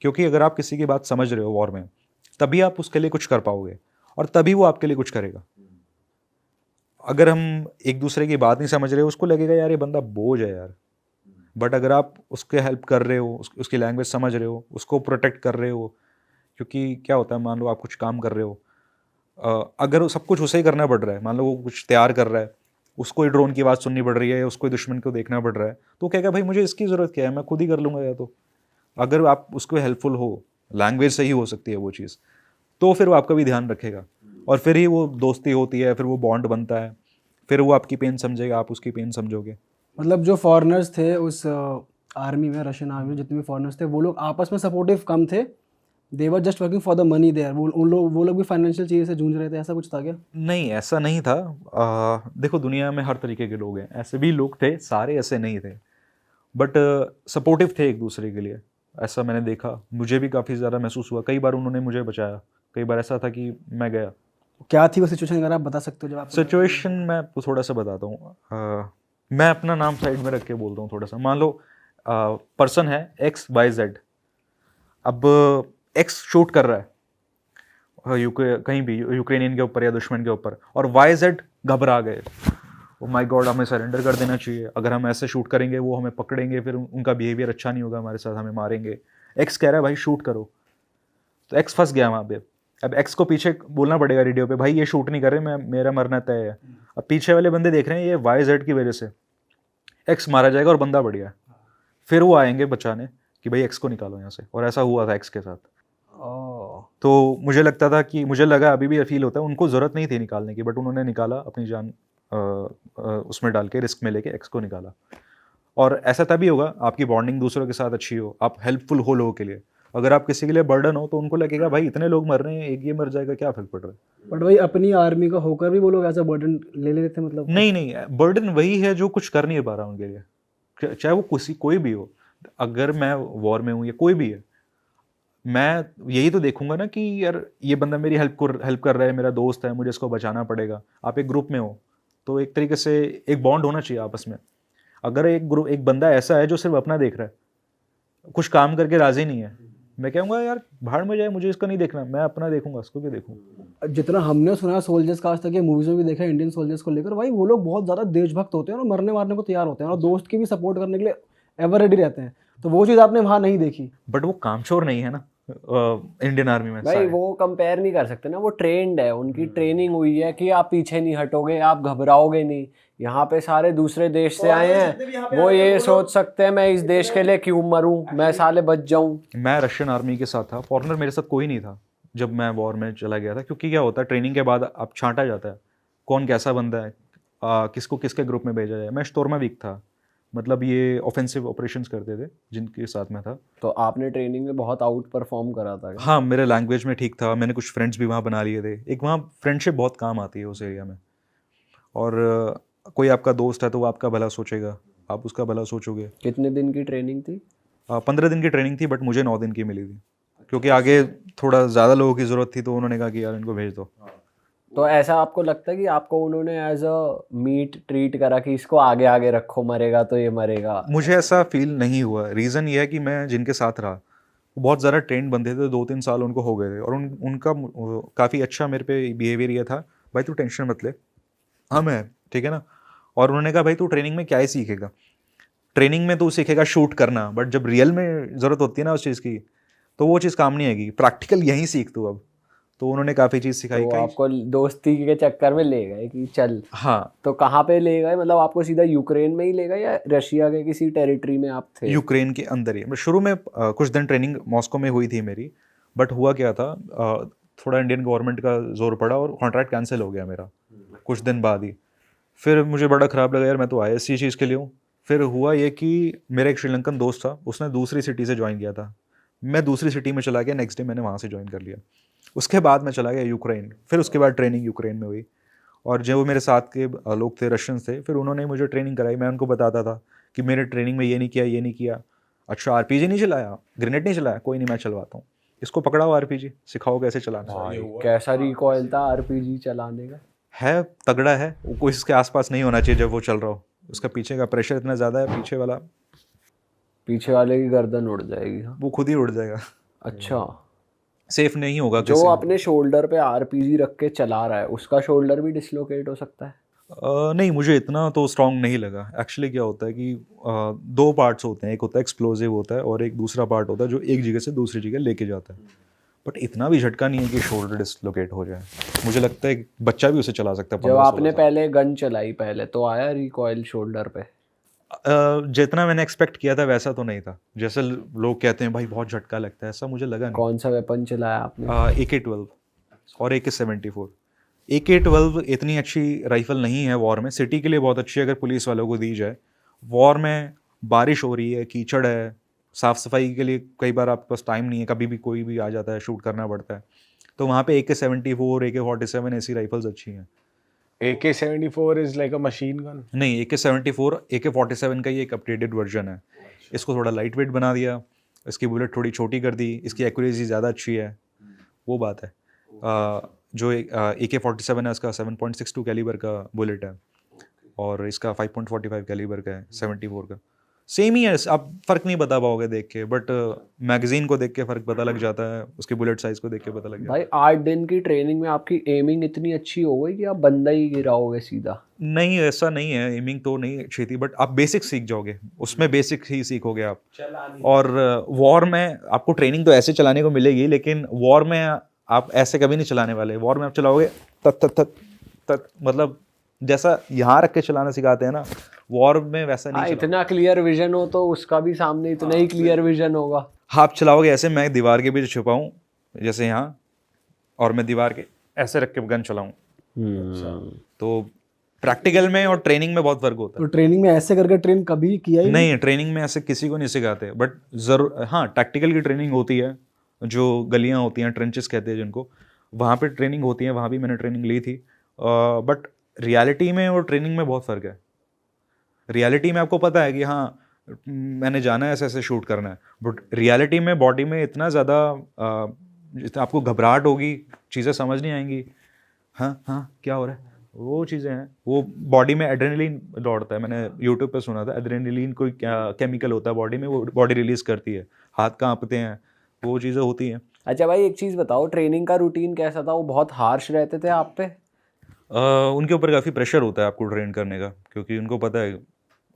क्योंकि अगर आप किसी की बात समझ रहे हो वॉर में, तभी आप उसके लिए कुछ कर पाओगे और तभी वो आपके लिए कुछ करेगा। अगर हम एक दूसरे की बात नहीं समझ रहे हो, उसको लगेगा यार ये बंदा बोझ है यार। बट अगर आप उसके हेल्प कर रहे हो, उसकी लैंग्वेज समझ रहे हो, उसको प्रोटेक्ट कर रहे हो, क्योंकि क्या होता है, मान लो आप कुछ काम कर रहे हो, अगर सब कुछ उसे ही करना पड़ रहा है, मान लो वो कुछ तैयार कर रहा है, उसको ही ड्रोन की आवाज़ सुननी पड़ रही है या उसको ही दुश्मन को देखना पड़ रहा है, तो कहेगा भाई मुझे इसकी ज़रूरत क्या है, मैं खुद ही कर लूँगा। या तो अगर आप उसको हेल्पफुल हो, लैंग्वेज से ही हो सकती है वो चीज़, तो फिर वो आपका भी ध्यान रखेगा और फिर ही वो दोस्ती होती है, फिर वो बॉन्ड बनता है, फिर वो आपकी पेन समझेगा, आप उसकी पेन समझोगे। मतलब जो फॉरेनर्स थे उस आर्मी में, रशियन आर्मी में जितने भी फॉरेनर्स थे, वो लोग आपस में सपोर्टिव कम थे, they were just working for the money there. वो लोग भी फाइनेंशियल चीज़ से जूझ रहे थे, ऐसा कुछ था क्या? नहीं, ऐसा नहीं था। देखो दुनिया में हर तरीके के लोग हैं, ऐसे भी लोग थे, सारे ऐसे नहीं थे, बट सपोर्टिव थे एक दूसरे के लिए। ऐसा मैंने देखा, मुझे भी काफ़ी ज़्यादा महसूस हुआ, कई बार उन्होंने मुझे बचाया, कई बार ऐसा था कि मैं गया। क्या थी वो सिचुएशन, अगर आप बता सकते हो जब आप? सिचुएशन मैं आपको थोड़ा सा बताता हूँ। मैं अपना नाम साइड में रख के बोलता हूँ थोड़ा सा। मान लो पर्सन है XYZ, अब X शूट कर रहा है कहीं भी यूक्रेनियन के ऊपर या दुश्मन के ऊपर, और YZ घबरा गए, ओ माय गॉड हमें सरेंडर कर देना चाहिए, अगर हम ऐसे शूट करेंगे वो हमें पकड़ेंगे, फिर उनका बिहेवियर अच्छा नहीं होगा हमारे साथ, हमें मारेंगे। X कह रहा है भाई शूट करो, तो X फंस गया वहाँ पे। अब X को पीछे बोलना पड़ेगा रेडियो पे, भाई ये शूट नहीं कर रहे, मैं मेरा मरना तय है। अब पीछे वाले बंदे देख रहे हैं ये YZ की वजह से X मारा जाएगा और बंदा बढ़ गया, फिर वो आएंगे बचाने कि भाई X को निकालो यहाँ से, और ऐसा हुआ था X के साथ। तो मुझे लगता था कि, मुझे लगा, अभी भी फील होता है, उनको ज़रूरत नहीं थी निकालने की, बट उन्होंने निकाला, अपनी जान उसमें डाल के, रिस्क में लेके X को निकाला। और ऐसा तभी होगा आपकी बॉन्डिंग दूसरों के साथ अच्छी हो, आप हेल्पफुल हो लोगों के लिए। अगर आप किसी के लिए बर्डन हो तो उनको लगेगा भाई इतने लोग मर रहे हैं, एक ये मर जाएगा, क्या फर्क पड़ रहा है। बट भाई अपनी आर्मी का होकर भी वो लोग ऐसा बर्डन ले लेते थे, मतलब? नहीं, बर्डन वही है जो कुछ कर नहीं पा रहा उनके लिए, चाहे वो कोई भी हो। अगर मैं वॉर में हूँ या कोई भी है, मैं यही तो देखूंगा ना कि यार ये बंदा मेरी हेल्प कर रहा है, मेरा दोस्त है, मुझे इसको बचाना पड़ेगा। आप एक ग्रुप में हो तो एक तरीके से एक बॉन्ड होना चाहिए आपस में। अगर एक बंदा ऐसा है जो सिर्फ अपना देख रहा है, कुछ काम करके राजी नहीं है, मैं कहूँगा यार भाड़ में जाए, मुझे इसका नहीं देखना, मैं अपना देखूंगा, उसको क्यों देखूँ। जितना हमने सुना सोल्जर्स का आज तक ये मूवीज में भी देखा है इंडियन सोल्जर्स को लेकर, भाई वो लोग बहुत ज़्यादा देशभक्त होते हैं और मरने मारने को तैयार होते हैं और दोस्त की भी सपोर्ट करने के लिए एवर रेडी रहते हैं। तो वो चीज़ आपने वहाँ नहीं देखी। बट वो कामचोर नहीं है ना इंडियन आर्मी में। भाई वो कंपेयर नहीं कर सकते ना, वो ट्रेंड है, उनकी ट्रेनिंग हुई है कि आप पीछे नहीं हटोगे, आप घबराओगे नहीं। यहाँ पे सारे दूसरे देश से आए हैं, वो ये सोच सकते हैं मैं इस देश के लिए क्यों मरूं, मैं साले बच जाऊं। मैं रशियन आर्मी के साथ था, फॉरेनर मेरे साथ कोई नहीं था जब मैं वॉर में चला गया था, क्योंकि क्या होता है ट्रेनिंग के बाद आप छांटा जाता है कौन कैसा बंदा है, किसको किसके ग्रुप में भेजा जाए। मैं स्टोरमा वीक था, मतलब ये ऑफेंसिव ऑपरेशंस करते थे जिनके साथ मैं था। तो आपने ट्रेनिंग में बहुत आउट परफॉर्म करा था क्या? हाँ, मेरे लैंग्वेज में ठीक था, मैंने कुछ फ्रेंड्स भी वहाँ बना लिए थे। एक वहाँ फ्रेंडशिप बहुत काम आती है उस एरिया में। और कोई आपका दोस्त है तो वो आपका भला सोचेगा, आप उसका भला सोचोगे। कितने दिन की ट्रेनिंग थी? 15 दिन की ट्रेनिंग थी, बट मुझे 9 दिन की मिली थी, क्योंकि आगे थोड़ा ज़्यादा लोगों की ज़रूरत थी, तो उन्होंने कहा कि यार इनको भेज दो। तो ऐसा आपको लगता है कि आपको उन्होंने एज अ मीट ट्रीट करा कि इसको आगे आगे रखो, मरेगा तो ये मरेगा? मुझे ऐसा फील नहीं हुआ। रीज़न ये है कि मैं जिनके साथ रहा वो बहुत ज़्यादा ट्रेंड बंदे थे, 2-3 साल उनको हो गए थे, और उनका काफ़ी अच्छा मेरे पे बिहेवियर ये था, भाई तू टेंशन मत ले, हम हैं, ठीक है ना। और उन्होंने कहा भाई तू ट्रेनिंग में क्या ही सीखेगा, ट्रेनिंग में तू सीखेगा शूट करना, बट जब रियल में ज़रूरत होती है ना उस चीज़ की, तो वो चीज़ काम नहीं आएगी, प्रैक्टिकल यहीं सीख तू अब। तो उन्होंने काफ़ी चीज़ सिखाई। तो आपको दोस्ती के चक्कर में ले गए कि चल? हाँ, तो कहाँ पे ले गए, मतलब आपको सीधा यूक्रेन में ही ले गए या रशिया के किसी टेरिटरी में आप थे? यूक्रेन के अंदर ही। शुरू में कुछ दिन ट्रेनिंग मॉस्को में हुई थी मेरी, बट हुआ क्या था, थोड़ा इंडियन गवर्नमेंट का जोर पड़ा और कॉन्ट्रैक्ट कैंसिल हो गया मेरा कुछ दिन बाद ही। फिर मुझे बड़ा ख़राब लगा, यार मैं तो आया इसी चीज़ के लिए हूँ। फिर हुआ ये कि मेरा एक श्रीलंकन दोस्त था, उसने दूसरी सिटी से ज्वाइन किया था, मैं दूसरी सिटी में चला गया, नेक्स्ट डे मैंने वहाँ से ज्वाइन कर लिया। उसके बाद मैं चला गया यूक्रेन, फिर उसके बाद ट्रेनिंग यूक्रेन में हुई। और जो मेरे साथ के लोग थे, रशियंस थे, फिर उन्होंने मुझे ट्रेनिंग कराई। मैं उनको बताता था कि मेरे ट्रेनिंग में ये नहीं किया, ये नहीं किया। अच्छा, आरपीजी नहीं चलाया, ग्रेनेड नहीं चलाया, कोई नहीं मैं चलवाता हूँ, इसको पकड़ाओ आरपीजी, सिखाओ कैसे चलाना। कैसा रिकॉइल था आरपीजी चलाने का? है तगड़ा है, वो कोई इसके आसपास नहीं होना चाहिए जब वो चल रहा हो, उसका पीछे का प्रेशर इतना ज़्यादा है, पीछे वाले की गर्दन उड़ जाएगी। हाँ। वो खुद ही उड़ जाएगा, अच्छा, सेफ नहीं होगा जो किसी। अपने शोल्डर पे आरपीजी रख के चला रहा है उसका शोल्डर भी डिसलोकेट हो सकता है? नहीं, मुझे इतना तो स्ट्रांग नहीं लगा। एक्चुअली क्या होता है कि 2 पार्ट्स होते हैं, एक होता है एक्सप्लोजिव होता है और एक दूसरा पार्ट होता है जो एक जगह से दूसरी जगह लेके जाता है। बट इतना भी झटका नहीं है कि शोल्डर डिसलोकेट हो जाए। मुझे लगता है एक बच्चा भी उसे चला सकता है। जब आपने पहले गन चलाई पहले, तो आया रिकॉइल शोल्डर पे? जितना मैंने एक्सपेक्ट किया था वैसा तो नहीं था, जैसे लोग कहते हैं भाई बहुत झटका लगता है, ऐसा मुझे लगा नहीं। कौन सा वेपन चलाया आपने? AK-12 और AK-74। AK-12 इतनी अच्छी राइफल नहीं है वॉर में, सिटी के लिए बहुत अच्छी है अगर पुलिस वालों को दी जाए। वॉर में बारिश हो रही है, कीचड़ है, साफ़ सफाई के लिए कई बार आपके पास टाइम नहीं है, कभी भी कोई भी आ जाता है, शूट करना पड़ता है, तो वहाँ पे AK-74, AK-47 ऐसी राइफल्स अच्छी हैं। AK-74 is like a machine gun? नहीं, AK-74 AK-47 का ही एक अपडेटेड वर्जन है। इसको थोड़ा लाइट वेट बना दिया, इसकी बुलेट थोड़ी छोटी कर दी, इसकी एक्यूरेसी ज़्यादा अच्छी है, वो बात है। जो AK-47 है उसका 7.62 कैलिबर का बुलेट है और इसका 5.45 कैलिबर का है 74 का। सेम ही है, आप फ़र्क नहीं बता पाओगे देख के, बट मैगज़ीन को देख के फ़र्क पता लग जाता है, उसके बुलेट साइज़ को देख के पता लग जाता है। भाई 8 दिन की ट्रेनिंग में आपकी एमिंग इतनी अच्छी हो गई कि आप बंदा ही गिराओगे सीधा? नहीं, ऐसा नहीं है, एमिंग तो नहीं अच्छी थी, बट आप बेसिक सीख जाओगे, उसमें बेसिक ही सीखोगे आप। और वॉर में आपको ट्रेनिंग तो ऐसे चलाने को मिलेगी, लेकिन वॉर में आप ऐसे कभी नहीं चलाने वाले। वॉर में आप चलाओगे तक तक तक तक, मतलब जैसा यहाँ रख के चलाना सिखाते हैं ना, वॉर में वैसा नहीं चलाओगे। इतना क्लियर विजन हो तो उसका भी सामने इतना ही क्लियर विजन होगा। हाँ, आप चलाओगे ऐसे, मैं दीवार के बीच छुपाऊँ जैसे यहाँ, और मैं दीवार के ऐसे रख के गन चलाऊँ, तो प्रैक्टिकल में और ट्रेनिंग में बहुत फ़र्क होता है। तो ट्रेनिंग में ऐसे करके ट्रेन कभी किया ही नहीं, ट्रेनिंग में ऐसे किसी को नहीं सिखाते, बट ज़रूर हाँ टैक्टिकल की ट्रेनिंग होती है, जो गलियाँ होती हैं, ट्रेंचेस कहते हैं जिनको, वहाँ पे ट्रेनिंग होती है, वहाँ भी मैंने ट्रेनिंग ली थी। बट रियलिटी में और ट्रेनिंग में बहुत फ़र्क है। रियलिटी में आपको पता है कि हाँ मैंने जाना है, ऐसे ऐसे शूट करना है, बट रियलिटी में बॉडी में इतना ज़्यादा आपको घबराहट होगी, चीज़ें समझ नहीं आएंगी, हाँ हाँ क्या हो रहा है, वो चीज़ें हैं। वो बॉडी में एड्रेनलिन दौड़ता है, मैंने यूट्यूब पे सुना था, एड्रेनलिन कोई क्या केमिकल होता है बॉडी में, वो बॉडी रिलीज़ करती है, हाथ कांपते हैं, तो वो चीज़ें होती हैं। अच्छा भाई, एक चीज़ बताओ, ट्रेनिंग का रूटीन कैसा था? वो बहुत हार्श रहते थे आप पे? उनके ऊपर काफ़ी प्रेशर होता है आपको ट्रेन करने का, क्योंकि उनको पता है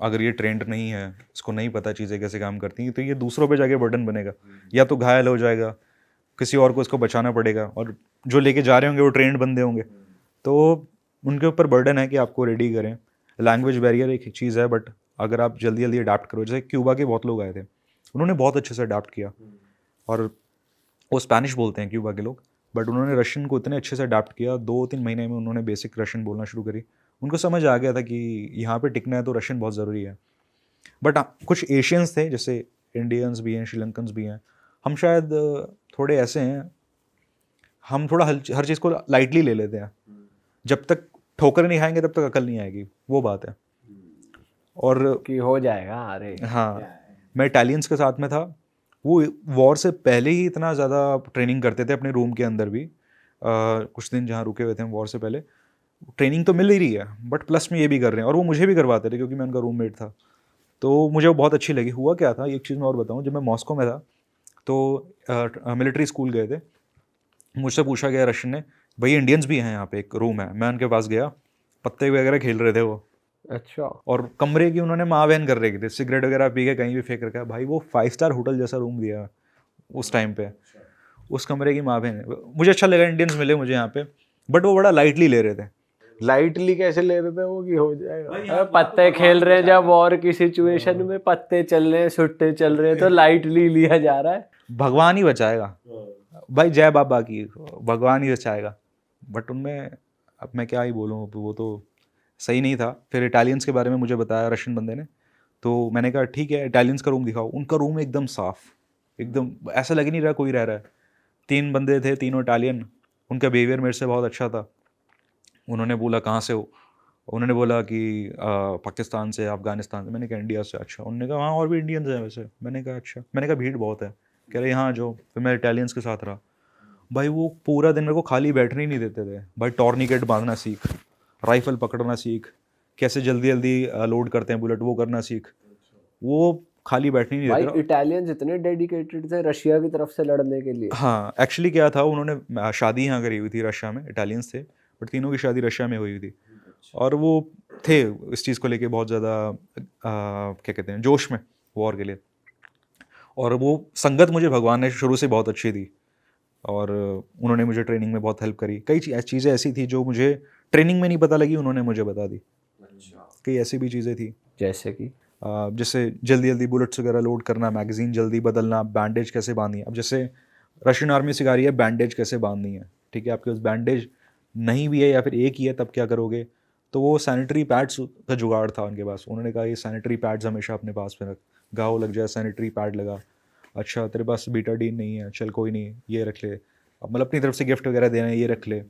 अगर ये ट्रेंड नहीं है, इसको नहीं पता चीज़ें कैसे काम करती हैं, तो ये दूसरों पे जाके बर्डन बनेगा, या तो घायल हो जाएगा, किसी और को इसको बचाना पड़ेगा, और जो लेके जा रहे होंगे वो ट्रेंड बंदे होंगे, तो उनके ऊपर बर्डन है कि आपको रेडी करें। लैंग्वेज बैरियर एक चीज़ है, बट अगर आप जल्दी जल्दी अडाप्ट करो, जैसे क्यूबा के बहुत लोग आए थे, उन्होंने बहुत अच्छे से अडाप्ट किया, और वो स्पेनिश बोलते हैं क्यूबा के लोग, बट उन्होंने रशियन को इतने अच्छे से अडाप्ट किया, 2-3 महीने में उन्होंने बेसिक रशियन बोलना शुरू करी। उनको समझ आ गया था कि यहाँ पे टिकना है तो रशियन बहुत ज़रूरी है। बट कुछ एशियंस थे, जैसे इंडियंस भी हैं, श्रीलंकन्स भी हैं, हम शायद थोड़े ऐसे हैं, हम थोड़ा हर चीज़ को लाइटली ले लेते हैं। जब तक ठोकर नहीं खाएंगे तब तक अकल नहीं आएगी, वो बात है। और कि हो जाएगा, अरे हाँ, मैं इटालियंस के साथ में था, वो वॉर से पहले ही इतना ज़्यादा ट्रेनिंग करते थे अपने रूम के अंदर भी। कुछ दिन जहाँ रुके हुए थे हम वॉर से पहले, ट्रेनिंग तो मिल ही रही है, बट प्लस में ये भी कर रहे हैं, और वो मुझे भी करवाते थे क्योंकि मैं उनका रूममेट था, तो मुझे वो बहुत अच्छी लगी। हुआ क्या था, एक चीज़ मैं और बताऊँ, जब मैं मॉस्को में था तो मिलिट्री स्कूल गए थे, मुझसे पूछा गया रशियन ने, भाई इंडियंस भी हैं यहाँ पे, एक रूम है। मैं उनके पास गया, पत्ते वगैरह खेल रहे थे वो, अच्छा। और कमरे की उन्होंने माँ बहन कर रखी थी, सिगरेट वगैरह पी के कहीं भी फेंक रखा है। भाई वो 5 स्टार होटल जैसा रूम दिया उस टाइम पे, उस कमरे की माँ बहन। मुझे अच्छा लगा, इंडियंस मिले मुझे यहाँ पे, बट वो बड़ा लाइटली ले रहे थे। लाइटली कैसे ले रहे थे वो कि हो जाएगा? अरे पत्ते खेल रहे हैं जब वॉर की सिचुएशन में, पत्ते चल रहे हैं, सुट्टे चल रहे हैं, तो लाइटली लिया जा रहा है। भगवान ही बचाएगा भाई, जय बाबा की, भगवान ही बचाएगा। बट उनमें अब मैं क्या ही बोलूँ, वो तो सही नहीं था। फिर इटालियंस के बारे में मुझे बताया रशियन बंदे ने, तो मैंने कहा ठीक है इटालियंस का रूम दिखाओ। उनका रूम एकदम साफ, एकदम ऐसा लग नहीं रहा कोई रह रहा है। 3 बंदे थे, तीनों इटालियन, उनका बिहेवियर मेरे से बहुत अच्छा था। उन्होंने बोला कहाँ से हो, उन्होंने बोला कि पाकिस्तान से, अफगानिस्तान से। मैंने कहा इंडिया से। अच्छा। उन्होंने कहा वहाँ और भी इंडियंस हैं वैसे। मैंने कहा अच्छा। मैंने कहा भीड़ बहुत है। कह रहे यहाँ जो। फिर मैं इटालियंस के साथ रहा। भाई वो पूरा दिन मेरे को खाली बैठने ही नहीं देते थे। भाई टॉर्निकेट बांधना सीख, राइफल पकड़ना सीख, कैसे जल्दी जल्दी लोड करते हैं बुलेट, वो करना सीख। वो खाली बैठने ही नहीं भाई देते थे। इटालियंस इतने डेडिकेटेड थे रशिया की तरफ से लड़ने के लिए। हाँ, एक्चुअली क्या था, उन्होंने शादी यहाँ करी हुई थी रशिया में, इटालियंस थे, बट तीनों की शादी रशिया में हुई थी। और वो थे इस चीज़ को लेके बहुत ज़्यादा क्या कहते हैं, जोश में वॉर के लिए। और वो संगत मुझे भगवान ने शुरू से बहुत अच्छी दी, और उन्होंने मुझे ट्रेनिंग में बहुत हेल्प करी। कई चीज़ें ऐसी थी जो मुझे ट्रेनिंग में नहीं पता लगी, उन्होंने मुझे बता दी। कई ऐसी भी चीज़ें थी, जैसे कि जैसे जल्दी जल्दी बुलेट्स वगैरह लोड करना, मैगजीन जल्दी बदलना, बैंडेज कैसे बांधनी है। अब जैसे रशियन आर्मी सिखा रही है बैंडेज कैसे बांधनी है, ठीक है, आपके पास बैंडेज नहीं भी है या फिर एक ही है, तब क्या करोगे। तो वो सैनिटरी पैड्स का जुगाड़ था उनके पास। उन्होंने कहा ये सैनिटरी पैड्स हमेशा अपने पास में रख, घाव लग जाए सैनिटरी पैड लगा। अच्छा तेरे पास बीटाडीन नहीं है, चल कोई नहीं, ये रख ले। अब मतलब अपनी तरफ से गिफ्ट वगैरह देना है, ये रख ले।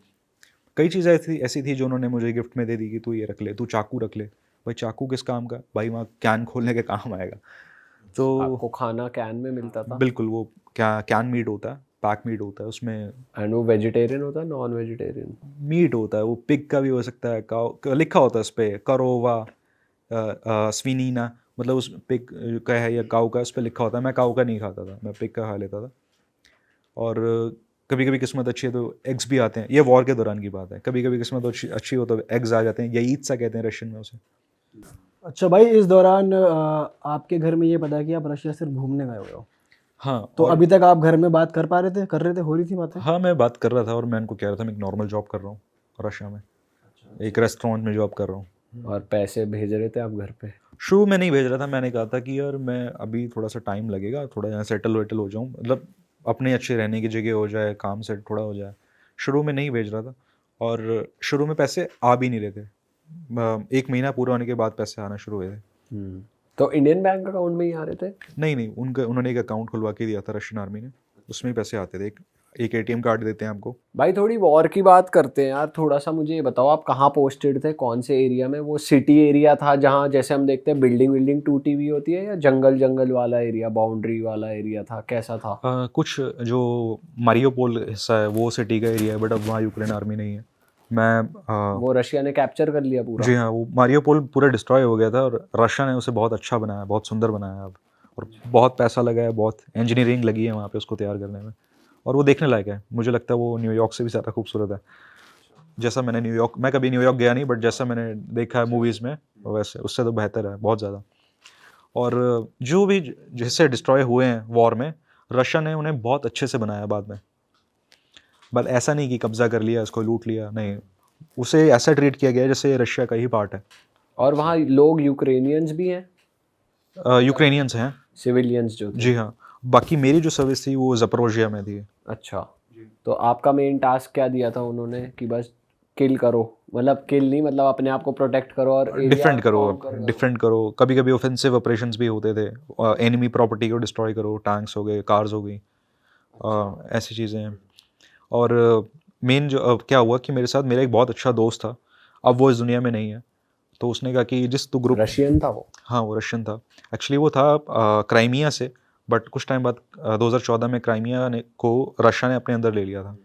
कई चीज़ें ऐसी थी जो उन्होंने मुझे गिफ्ट में दे दी कि तू ये रख ले, तू चाकू रख ले। भाई चाकू किस काम का, भाई वहाँ कैन खोलने के काम आएगा। तो आपको खाना कैन में मिलता था? बिल्कुल, वो क्या कैन मीट होता है, पैक मीट होता है उसमें। एंड वो वेजिटेरियन होता है, नॉन वेजिटेरियन? मीट होता है, वो पिग का भी हो सकता है, काउ लिखा होता है उस पर, करोवा स्विनीना, मतलब उस पिग का है या काउ का, उस पर लिखा होता है। मैं काउ का नहीं खाता था, मैं पिग का खा लेता था। और कभी कभी किस्मत अच्छी है तो एग्स भी आते हैं, ये वॉर के दौरान की बात है। कभी कभी किस्मत अच्छी हो तो एग्स आ जाते हैं, यईत सा कहते हैं रशियन में उसे। अच्छा भाई, इस दौरान आपके घर में ये पता है कि आप रशिया सिर्फ घूमने गए हुए हो, हाँ, तो अभी तक आप घर में बात कर रहे थे, हो रही थी बातें? हाँ मैं बात कर रहा था, और मैं उनको कह रहा था मैं एक नॉर्मल जॉब कर रहा हूँ रशिया में, एक रेस्टोरेंट में जॉब कर रहा हूँ। और पैसे भेज रहे थे आप घर पे? शुरू में नहीं भेज रहा था, मैंने कहा था कि यार मैं अभी थोड़ा सा टाइम लगेगा, थोड़ा यहाँ सेटल वेटल हो जाऊँ, मतलब अपने अच्छे रहने की जगह हो जाए, काम सेट थोड़ा हो जाए। शुरू में नहीं भेज रहा था, और शुरू में पैसे आ भी नहीं रहे थे। 1 महीना पूरा होने के बाद पैसे आना शुरू हुए थे। तो इंडियन बैंक अकाउंट में ही आ रहे थे? नहीं, उन्होंने एक अकाउंट खुलवा के दिया था रशियन आर्मी ने, उसमें ही पैसे आते थे। एक ATM कार्ड देते हैं आपको। भाई थोड़ी वॉर की बात करते हैं यार। थोड़ा सा मुझे ये बताओ, आप कहाँ पोस्टेड थे, कौन से एरिया में? वो सिटी एरिया था जहाँ जैसे हम देखते हैं बिल्डिंग टूटी हुई होती है, या जंगल वाला एरिया, बाउंड्री वाला एरिया था, कैसा था? कुछ जो मारियोपोल हिस्सा है वो सिटी का एरिया है, बट अब वहाँ यूक्रेन आर्मी नहीं है। वो रशिया ने कैप्चर कर लिया पूरा? जी हाँ, वो मारियोपोल पूरा डिस्ट्रॉय हो गया था, और रशिया ने उसे बहुत अच्छा बनाया, बहुत सुंदर बनाया अब। और बहुत पैसा लगा है, बहुत इंजीनियरिंग लगी है वहाँ पे उसको तैयार करने में, और वो देखने लायक है। मुझे लगता है वो न्यूयॉर्क से भी ज़्यादा खूबसूरत है। जैसा मैंने न्यूयॉर्क, मैं कभी न्यूयॉर्क गया नहीं, बट जैसा मैंने देखा है मूवीज़ में वैसे उससे तो बेहतर है बहुत ज़्यादा। और जो भी जिससे डिस्ट्रॉय हुए हैं वॉर में, रशिया ने उन्हें बहुत अच्छे से बनाया बाद में। बट ऐसा नहीं कि कब्जा कर लिया, इसको लूट लिया, नहीं, उसे ऐसा ट्रीट किया गया जैसे रशिया का ही पार्ट है। और वहाँ लोग यूक्रेनियंस भी हैं, यूक्रेनियंस हैं, सिविलियंस जो थे? जी हाँ। बाकी मेरी जो सर्विस थी वो ज़पोरोजिया में थी। अच्छा, तो आपका मेन टास्क क्या दिया था उन्होंने कि बस किल करो, मतलब किल नहीं, मतलब अपने आप को प्रोटेक्ट करो और डिफेंड करो। कभी कभी ऑफेंसिव ऑपरेशंस भी होते थे, एनिमी प्रॉपर्टी को डिस्ट्रॉय करो, टैंक्स हो गए, कार्स हो गई, ऐसी चीज़ें हैं। और मेन जो क्या हुआ कि मेरे साथ मेरा एक बहुत अच्छा दोस्त था, अब वो इस दुनिया में नहीं है, तो उसने कहा कि जिस तू ग्रुप, रशियन था वो? हाँ वो रशियन था एक्चुअली, वो था क्राइमिया से, बट कुछ टाइम बाद 2014 में क्राइमिया ने को रशिया ने अपने अंदर ले लिया था।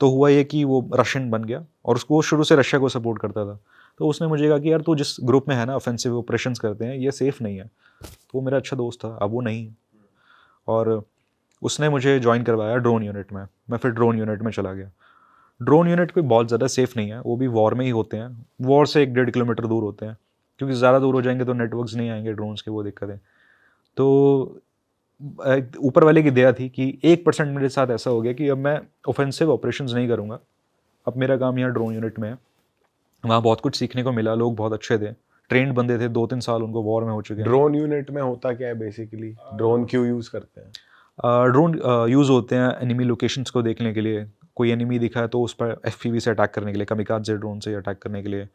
तो हुआ ये कि वो रशियन बन गया और उसको वो शुरू से रशिया को सपोर्ट करता था। तो उसने मुझे कहा कि यार तू जिस ग्रुप में है ना, ऑफेंसिव ऑपरेशंस करते हैं, ये सेफ़ नहीं है। तो वो मेरा अच्छा दोस्त था, अब वो नहीं है, और उसने मुझे ज्वाइन करवाया ड्रोन यूनिट में। मैं फिर ड्रोन यूनिट में चला गया। ड्रोन यूनिट कोई बहुत ज़्यादा सेफ़ नहीं है, वो भी वॉर में ही होते हैं, वॉर से 1-1.5 किलोमीटर दूर होते हैं, क्योंकि ज़्यादा दूर हो जाएंगे तो नेटवर्क्स नहीं आएंगे ड्रोन्स के, वो दिक्कत है। तो ऊपर वाले की दया थी कि 1% मेरे साथ ऐसा हो गया कि अब मैं ऑफेंसिव ऑपरेशंस नहीं करूँगा, अब मेरा काम यहाँ ड्रोन यूनिट में है। वहाँ बहुत कुछ सीखने को मिला, लोग बहुत अच्छे थे, ट्रेंड बंदे थे, 2-3 साल उनको वॉर में हो चुके हैं। ड्रोन यूनिट में होता क्या है बेसिकली? ड्रोन क्यों यूज करते हैं? ड्रोन यूज़ होते हैं एनिमी लोकेशंस को देखने के लिए। कोई एनिमी दिखा है तो उस पर एफपीवी से अटैक करने के लिए, कामिकाज़े ड्रोन से अटैक करने के लिए।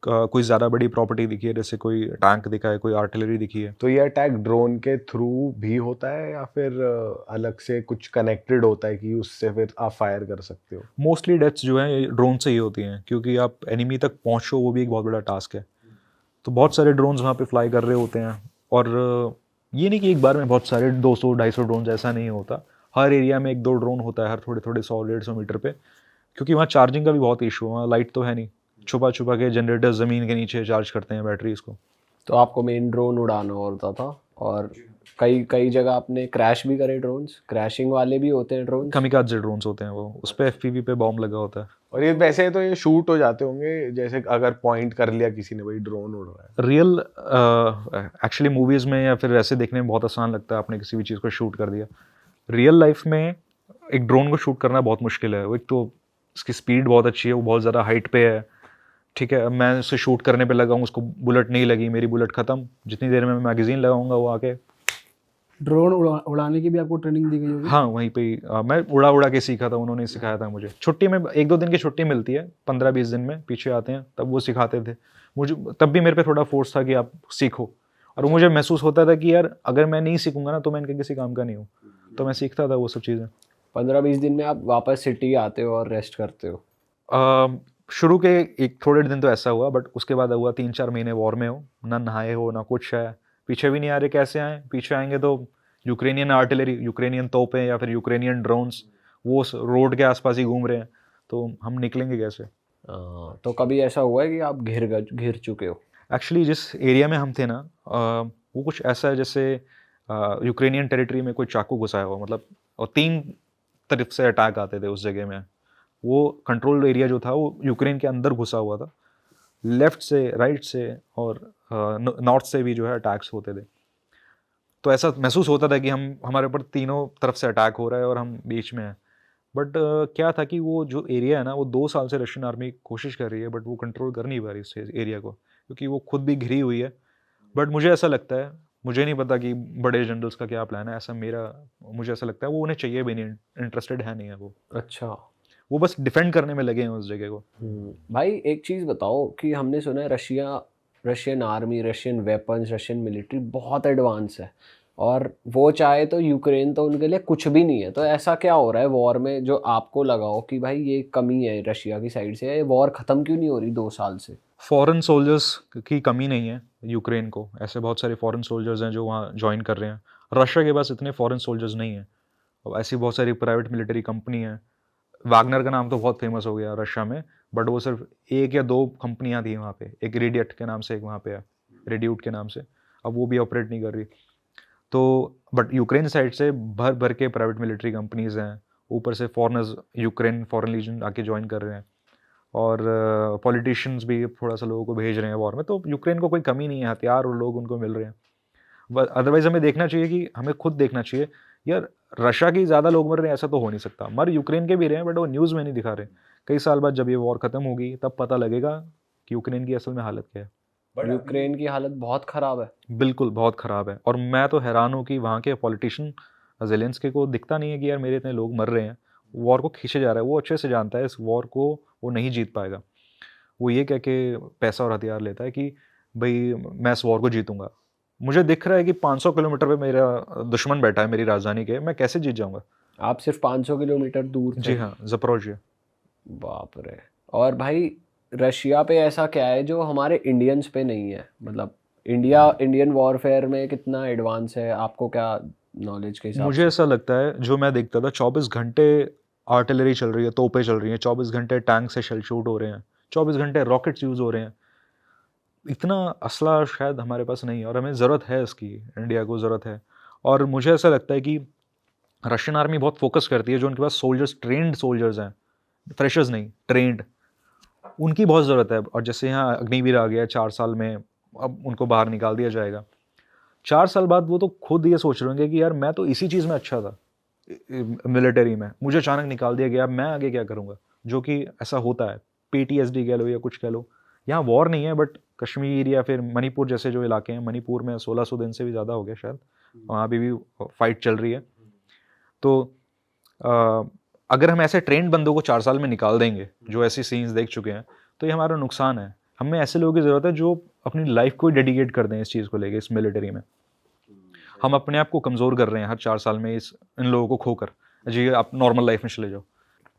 कोई ज़्यादा बड़ी प्रॉपर्टी दिखी है, जैसे कोई टैंक दिखा है, कोई आर्टिलरी दिखी है। तो ये अटैक ड्रोन के थ्रू भी होता है या फिर अलग से कुछ कनेक्टेड होता है कि उससे फिर आप फायर कर सकते हो? मोस्टली डेथ्स जो हैं ड्रोन से ही होती हैं, क्योंकि आप एनिमी तक पहुँचो वो भी एक बहुत बड़ा टास्क है। तो बहुत सारे ड्रोन्स वहाँ पे फ्लाई कर रहे होते हैं, और ये नहीं कि एक बार में बहुत सारे 200-250 ड्रोन, ऐसा नहीं होता। हर एरिया में 1-2 ड्रोन होता है, हर थोड़े-थोड़े 100-150 मीटर पे, क्योंकि वहाँ चार्जिंग का भी बहुत इशू है, वहाँ लाइट तो है नहीं, छुपा-छुपा के जनरेटर ज़मीन के नीचे चार्ज करते हैं बैटरीज को। तो आपको मेन ड्रोन उड़ाना होता था, और कई कई जगह आपने क्रैश भी करे ड्रोन्स? क्रैशिंग वाले भी होते हैं ड्रोन? कामिकाज़े ड्रोन्स होते हैं वो, उस पे एफपीवी पे बॉम्ब लगा होता है। और ये वैसे तो ये शूट हो जाते होंगे, जैसे अगर पॉइंट कर लिया किसी ने भाई ड्रोन उड़ रहा है। रियल एक्चुअली मूवीज़ में या फिर ऐसे देखने में बहुत आसान लगता है, आपने किसी भी चीज़ को शूट कर दिया। रियल लाइफ में एक ड्रोन को शूट करना बहुत मुश्किल है। वो एक तो उसकी स्पीड बहुत अच्छी है, वो बहुत ज़्यादा हाइट पे है, ठीक है। अब मैं उसे शूट करने पे लगा हूँ, उसको बुलेट नहीं लगी, मेरी बुलेट ख़त्म, जितनी देर में मैं मैगज़ीन लगाऊंगा वो आके। ड्रोन उड़ाने की भी आपको ट्रेनिंग दी गई होगी? हाँ वहीं पे ही मैं उड़ा के सीखा था, उन्होंने सिखाया था मुझे। छुट्टी में 1-2 दिन की छुट्टी मिलती है, 15-20 दिन में पीछे आते हैं, तब वो सिखाते थे मुझे। तब भी मेरे पे थोड़ा फोर्स था कि आप सीखो, और मुझे महसूस होता था कि यार अगर मैं नहीं सीखूंगा ना तो मैं इनके किसी काम का नहीं हूँ, तो मैं सीखता था वो सब चीज़ें। 15-20 दिन में आप वापस सिटी आते हो और रेस्ट करते हो? शुरू के एक थोड़े दिन तो ऐसा हुआ, बट उसके बाद हुआ 3-4 महीने वॉर में हो, ना नहाए हो ना कुछ है, पीछे भी नहीं आ रहे, कैसे आए? पीछे आएंगे तो यूक्रेनियन आर्टिलरी, यूक्रेनियन तोपें या फिर यूक्रेनियन ड्रोन्स वो रोड के आसपास ही घूम रहे हैं, तो हम निकलेंगे कैसे? तो कभी ऐसा हुआ है कि आप घिर चुके हो? एक्चुअली जिस एरिया में हम थे ना, वो कुछ ऐसा है जैसे यूक्रेनियन टेरिटरी में कोई चाकू घुसाया हुआ, मतलब, और 3 तरफ से अटैक आते थे उस जगह में। वो कंट्रोल एरिया जो था वो यूक्रेन के अंदर घुसा हुआ था, लेफ्ट से, राइट से और नॉर्थ से भी जो है अटैक्स होते थे। तो ऐसा महसूस होता था कि हमारे ऊपर तीनों तरफ से अटैक हो रहा है और हम बीच में हैं। बट क्या था कि वो जो एरिया है ना, वो 2 साल से रशियन आर्मी कोशिश कर रही है, बट वो कंट्रोल कर नहीं पा रही उस एरिया को, क्योंकि वो खुद भी घिरी हुई है। बट मुझे ऐसा लगता है, मुझे नहीं पता कि बड़े जनरल्स का क्या प्लान है, मुझे ऐसा लगता है वो उन्हें चाहिए भी नहीं, इंटरेस्टेड है नहीं है वो। अच्छा। वो बस डिफेंड करने में लगे हैं उस जगह को। भाई एक चीज़ बताओ कि हमने सुना है Russian army, Russian weapons, Russian military बहुत एडवांस है, और वो चाहे तो यूक्रेन तो उनके लिए कुछ भी नहीं है। तो ऐसा क्या हो रहा है वॉर में जो आपको लगा हो कि भाई ये कमी है रशिया की साइड से, ये वॉर ख़त्म क्यों नहीं हो रही 2 साल से? फॉरेन सोल्जर्स की कमी नहीं है यूक्रेन को, ऐसे बहुत सारे फॉरेन सोल्जर्स हैं जो वहाँ ज्वाइन कर रहे हैं। रशिया के पास इतने फॉरेन सोल्जर्स नहीं हैं, और ऐसी बहुत सारी प्राइवेट मिलिट्री कंपनी हैं। वैगनर का नाम तो बहुत फेमस हो गया रशिया में, बट वो सिर्फ 1 या 2 कंपनियां थी वहाँ पे, एक रेडियट के नाम से, एक वहाँ पे है रेड्यूट के नाम से, अब वो भी ऑपरेट नहीं कर रही। तो बट यूक्रेन साइड से भर भर के प्राइवेट मिलिट्री कंपनीज हैं, ऊपर से फॉरेनर्स, यूक्रेन फॉरेन लीजन आके ज्वाइन कर रहे हैं, और पॉलिटिशियंस भी थोड़ा सा लोगों को भेज रहे हैं वॉर में। तो यूक्रेन को कोई कमी नहीं है, हथियार और लोग उनको मिल रहे हैं। अदरवाइज हमें देखना चाहिए कि हमें खुद देखना चाहिए यार, रशिया की ज़्यादा लोग मर रहे हैं ऐसा तो हो नहीं सकता, मर यूक्रेन के भी रहे हैं बट वो न्यूज़ में नहीं दिखा रहे। कई साल बाद जब ये वॉर ख़त्म होगी तब पता लगेगा कि यूक्रेन की असल में हालत क्या है। यूक्रेन की हालत बहुत ख़राब है। बिल्कुल बहुत ख़राब है, और मैं तो हैरान हूँ कि वहाँ के पॉलिटिशियन ज़ेलेंस्की को दिखता नहीं है कि यार मेरे इतने लोग मर रहे हैं, वॉर को खींचे जा रहा है। वो अच्छे से जानता है इस वॉर को वो नहीं जीत पाएगा। वो ये कह के पैसा और हथियार लेता है कि भाई मैं इस वॉर को जीतूंगा। मुझे दिख रहा है कि 500 किलोमीटर पे मेरा दुश्मन बैठा है मेरी राजधानी के, मैं कैसे जीत जाऊंगा। आप सिर्फ 500 किलोमीटर दूर थे। जी हाँ, ज़पोरोजिया। बाप रे। और भाई रशिया पे ऐसा क्या है जो हमारे इंडियंस पे नहीं है? मतलब इंडियन वॉरफेयर में कितना एडवांस है, आपको क्या नॉलेज के हिसाब मुझे ऐसा लगता है, जो मैं देखता था 24 घंटे आर्टिलरी चल रही है, तोपें चल रही हैं, 24 घंटे टैंक से शेल शूट हो रहे हैं, 24 घंटे रॉकेट्स यूज़ हो रहे हैं। इतना असला शायद हमारे पास नहीं है, और हमें ज़रूरत है इसकी, इंडिया को ज़रूरत है। और मुझे ऐसा लगता है कि रशियन आर्मी बहुत फोकस करती है, जो उनके पास सोल्जर्स, ट्रेंड सोल्जर्स हैं, फ्रेशर्स नहीं, ट्रेंड, उनकी बहुत ज़रूरत है। और जैसे यहाँ अग्निवीर आ गया 4 साल में, अब उनको बाहर निकाल दिया जाएगा। 4 साल बाद वो तो खुद ये सोच रहे होंगे कि यार मैं तो इसी चीज़ में अच्छा था मिलिट्री में, मुझे अचानक निकाल दिया गया, मैं आगे क्या करूँगा। जो कि ऐसा होता है, PTSD कह लो या कुछ कह लो। यहाँ वॉर नहीं है, बट कश्मीर या फिर मणिपुर जैसे जो इलाके हैं, मणिपुर में 1600 दिन से भी ज़्यादा हो गया शायद, वहाँ भी फाइट चल रही है। तो अगर हम ऐसे ट्रेंड बंदों को 4 साल में निकाल देंगे, जो ऐसी सीन्स देख चुके हैं, तो ये हमारा नुकसान है। हमें ऐसे लोगों की ज़रूरत है जो अपनी लाइफ को डेडिकेट कर दें इस चीज़ को लेके, इस मिलिट्री में। हम अपने आप को कमज़ोर कर रहे हैं हर 4 साल में इन लोगों को खोकर। जी, आप नॉर्मल लाइफ में चले जाओ।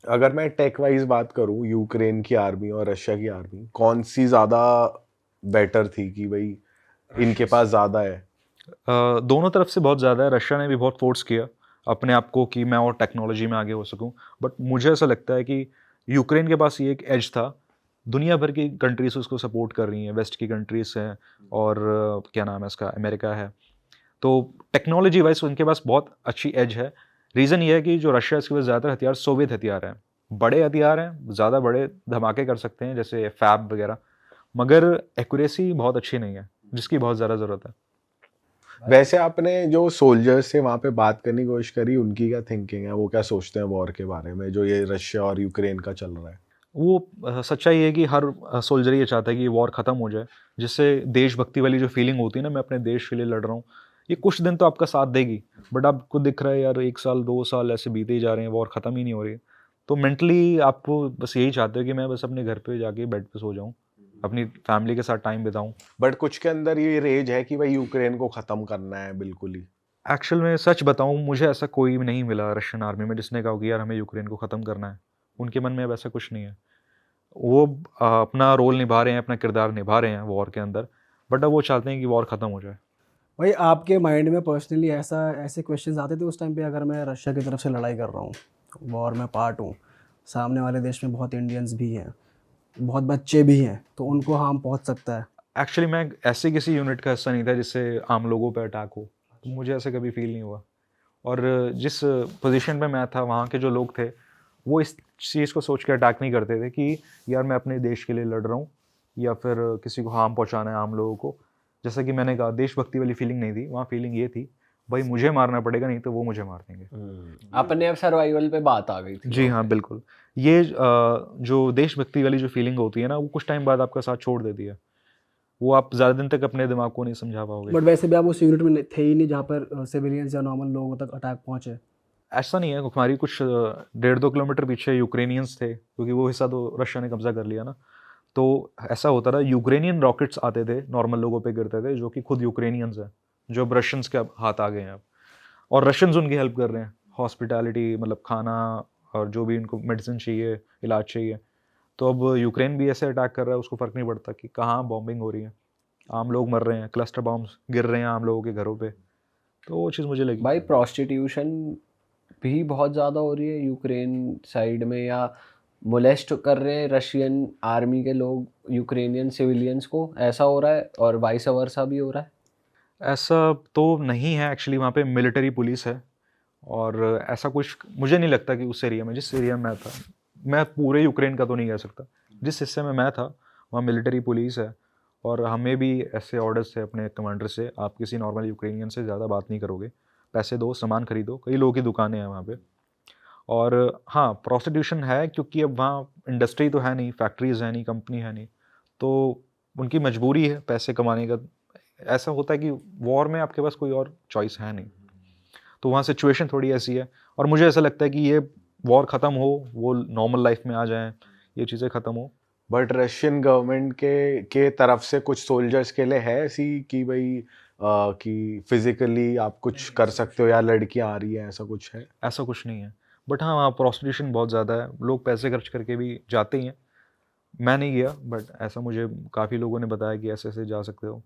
अगर मैं टेक वाइज बात करूं, यूक्रेन की आर्मी और रशिया की आर्मी कौन सी ज़्यादा बेटर थी कि भाई इनके पास ज़्यादा है? दोनों तरफ से बहुत ज़्यादा है। रशिया ने भी बहुत फोर्स किया अपने आप को कि मैं और टेक्नोलॉजी में आगे हो सकूं, बट मुझे ऐसा लगता है कि यूक्रेन के पास ये एक एज था। दुनिया भर की कंट्रीज उसको सपोर्ट कर रही हैं, वेस्ट की कंट्रीज हैं, और क्या नाम है इसका, अमेरिका है। तो टेक्नोलॉजी वाइज उनके पास बहुत अच्छी एज है। रीज़न ये है कि जो रशिया, इसके पास ज़्यादातर हथियार सोवियत हथियार हैं, बड़े हथियार हैं, ज़्यादा बड़े धमाके कर सकते हैं जैसे फैब वगैरह, मगर एक्यूरेसी बहुत अच्छी नहीं है, जिसकी बहुत ज़्यादा ज़रूरत है। वैसे आपने जो सोल्जर्स से वहाँ पे बात करने की कोशिश करी, उनकी क्या थिंकिंग है, वो क्या सोचते हैं वॉर के बारे में जो ये रशिया और यूक्रेन का चल रहा है? वो सच्चाई है कि हर सोल्जर ये चाहता है कि ये वॉर ख़त्म हो जाए, जिससे देशभक्ति वाली जो फीलिंग होती है ना, मैं अपने देश के लिए लड़ रहा हूँ, ये कुछ दिन तो आपका साथ देगी, बट आपको दिख रहा है यार 1 साल 2 साल ऐसे बीते ही जा रहे हैं, वॉर ख़त्म ही नहीं हो रही है। तो मेंटली आपको बस यही चाहते हो कि मैं बस अपने घर पे जाके बेड पे सो जाऊँ, अपनी फैमिली के साथ टाइम बिताऊँ। बट कुछ के अंदर ये रेज है कि भाई यूक्रेन को ख़त्म करना है बिल्कुल ही। एक्चुअल में सच बताऊँ, मुझे ऐसा कोई भी नहीं मिला रशियन आर्मी में जिसने कहा कि यार हमें यूक्रेन को ख़त्म करना है। उनके मन में अब ऐसा कुछ नहीं है। वो अपना रोल निभा रहे हैं, अपना किरदार निभा रहे हैं वॉर के अंदर, बट अब वो चाहते हैं कि वॉर ख़त्म हो जाए। भाई आपके माइंड में पर्सनली ऐसे क्वेश्चंस आते थे उस टाइम पे, अगर मैं रशिया की तरफ से लड़ाई कर रहा हूँ, वॉर में पार्ट हूँ, सामने वाले देश में बहुत इंडियंस भी हैं, बहुत बच्चे भी हैं, तो उनको हार्म पहुँच सकता है? एक्चुअली मैं ऐसे किसी यूनिट का हिस्सा नहीं था जिससे आम लोगों पे अटैक हो, तो मुझे ऐसे कभी फील नहीं हुआ। और जिस पोजीशन पे मैं था, वहाँ के जो लोग थे, वो इस चीज़ को सोच के अटैक नहीं करते थे कि यार मैं अपने देश के लिए लड़ रहा हूँ या फिर किसी को हार्म पहुँचाना है आम लोगों को। जैसा कि मैंने कहा, देशभक्ति वाली फीलिंग नहीं थी वहाँ। फीलिंग ये थी भाई मुझे मारना पड़ेगा, नहीं तो वो मुझे मार देंगे। अपने आप सर्वाइवल पे बात आ गई थी। जी हाँ, बिल्कुल। ये जो देशभक्ति वाली जो फीलिंग होती है ना, वो कुछ टाइम बाद आपका साथ छोड़ देती है। वो आप ज़्यादा दिन तक अपने दिमाग को नहीं समझा पाओगे। बट वैसे भी आप उस यूनिट में थे ही नहीं जहाँ पर सिविलियंस या नॉर्मल लोगों तक अटैक पहुँचे। ऐसा नहीं है, हमारी कुछ 1.5-2 किलोमीटर पीछे यूक्रेनियंस थे, क्योंकि वो हिस्सा तो रशिया ने कब्जा कर लिया ना। तो ऐसा होता था, यूक्रेनियन रॉकेट्स आते थे, नॉर्मल लोगों पे गिरते थे, जो कि खुद यूक्रेनियंस हैं, जो अब रशियंस के हाथ आ गए हैं अब। और रशियंस उनकी हेल्प कर रहे हैं, हॉस्पिटैलिटी, मतलब खाना और जो भी उनको मेडिसिन चाहिए, इलाज चाहिए। तो अब यूक्रेन भी ऐसे अटैक कर रहा है, उसको फ़र्क नहीं पड़ता कि कहाँ बॉम्बिंग हो रही है, आम लोग मर रहे हैं, क्लस्टर बॉम्ब्स गिर रहे हैं आम लोगों के घरों पे। तो वो चीज़ मुझे लगी। भाई प्रोस्टिट्यूशन भी बहुत ज़्यादा हो रही है यूक्रेन साइड में, या मोलेस्ट कर रहे हैं रशियन आर्मी के लोग यूक्रेनियन सिविलियंस को, ऐसा हो रहा है, और वाइस वर्सा भी हो रहा है। ऐसा तो नहीं है एक्चुअली, वहाँ पे मिलिट्री पुलिस है और ऐसा कुछ मुझे नहीं लगता कि उस एरिया में, जिस एरिया में मैं था, मैं पूरे यूक्रेन का तो नहीं कह सकता, जिस हिस्से में मैं था वहाँ मिलिट्री पुलिस है और हमें भी ऐसे ऑर्डर्स थे अपने कमांडर से, आप किसी नॉर्मल यूक्रेनियन से ज़्यादा बात नहीं करोगे, पैसे दो, सामान खरीदो। कई लोगों की दुकानें हैं वहाँ पे। और हाँ, प्रोस्टिट्यूशन है क्योंकि अब वहाँ इंडस्ट्री तो है नहीं, फैक्ट्रीज है नहीं, कंपनी है नहीं, तो उनकी मजबूरी है पैसे कमाने का। ऐसा होता है कि वॉर में आपके पास कोई और चॉइस है नहीं, तो वहाँ सिचुएशन थोड़ी ऐसी है। और मुझे ऐसा लगता है कि ये वॉर ख़त्म हो, वो नॉर्मल लाइफ में आ जाएं, ये चीज़ें ख़त्म हो। बट रशियन गवर्नमेंट के तरफ से कुछ सोल्जर्स के लिए है ऐसी कि भाई कि फिजिकली आप कुछ कर सकते हो या लड़कियां आ रही है, ऐसा कुछ है? ऐसा कुछ नहीं है, बट हाँ, वहाँ प्रोस्टिट्यूशन बहुत ज़्यादा है, लोग पैसे खर्च करके भी जाते ही हैं। मैं नहीं गया, बट ऐसा मुझे काफ़ी लोगों ने बताया कि ऐसे ऐसे जा सकते हो।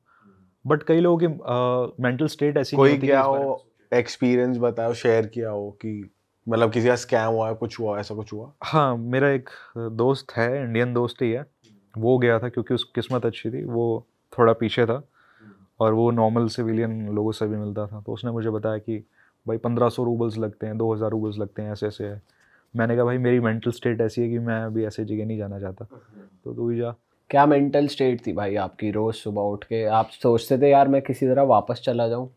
बट कई लोगों की मेंटल स्टेट ऐसी नहीं कोई होती कि गया इस बारे में हो, एक्सपीरियंस बताओ, शेयर किया हो कि मतलब किसी का स्कैम हुआ है, कुछ हुआ, ऐसा कुछ हुआ? हाँ, मेरा एक दोस्त है, इंडियन दोस्त ही है, वो गया था क्योंकि उसकी किस्मत अच्छी थी, वो थोड़ा पीछे था और वो नॉर्मल सिविलियन लोगों से भी मिलता था, तो उसने मुझे बताया कि भाई 1500 रूबल्स लगते हैं, 2000 रूबल्स लगते हैं, ऐसे ऐसे है। मैंने कहा भाई मेरी मेंटल स्टेट ऐसी है कि मैं अभी ऐसी जगह नहीं जाना चाहता, तो तू ही जा। क्या मेंटल स्टेट थी भाई आपकी? रोज़ सुबह उठ के आप सोचते थे यार मैं किसी तरह वापस चला जाऊं?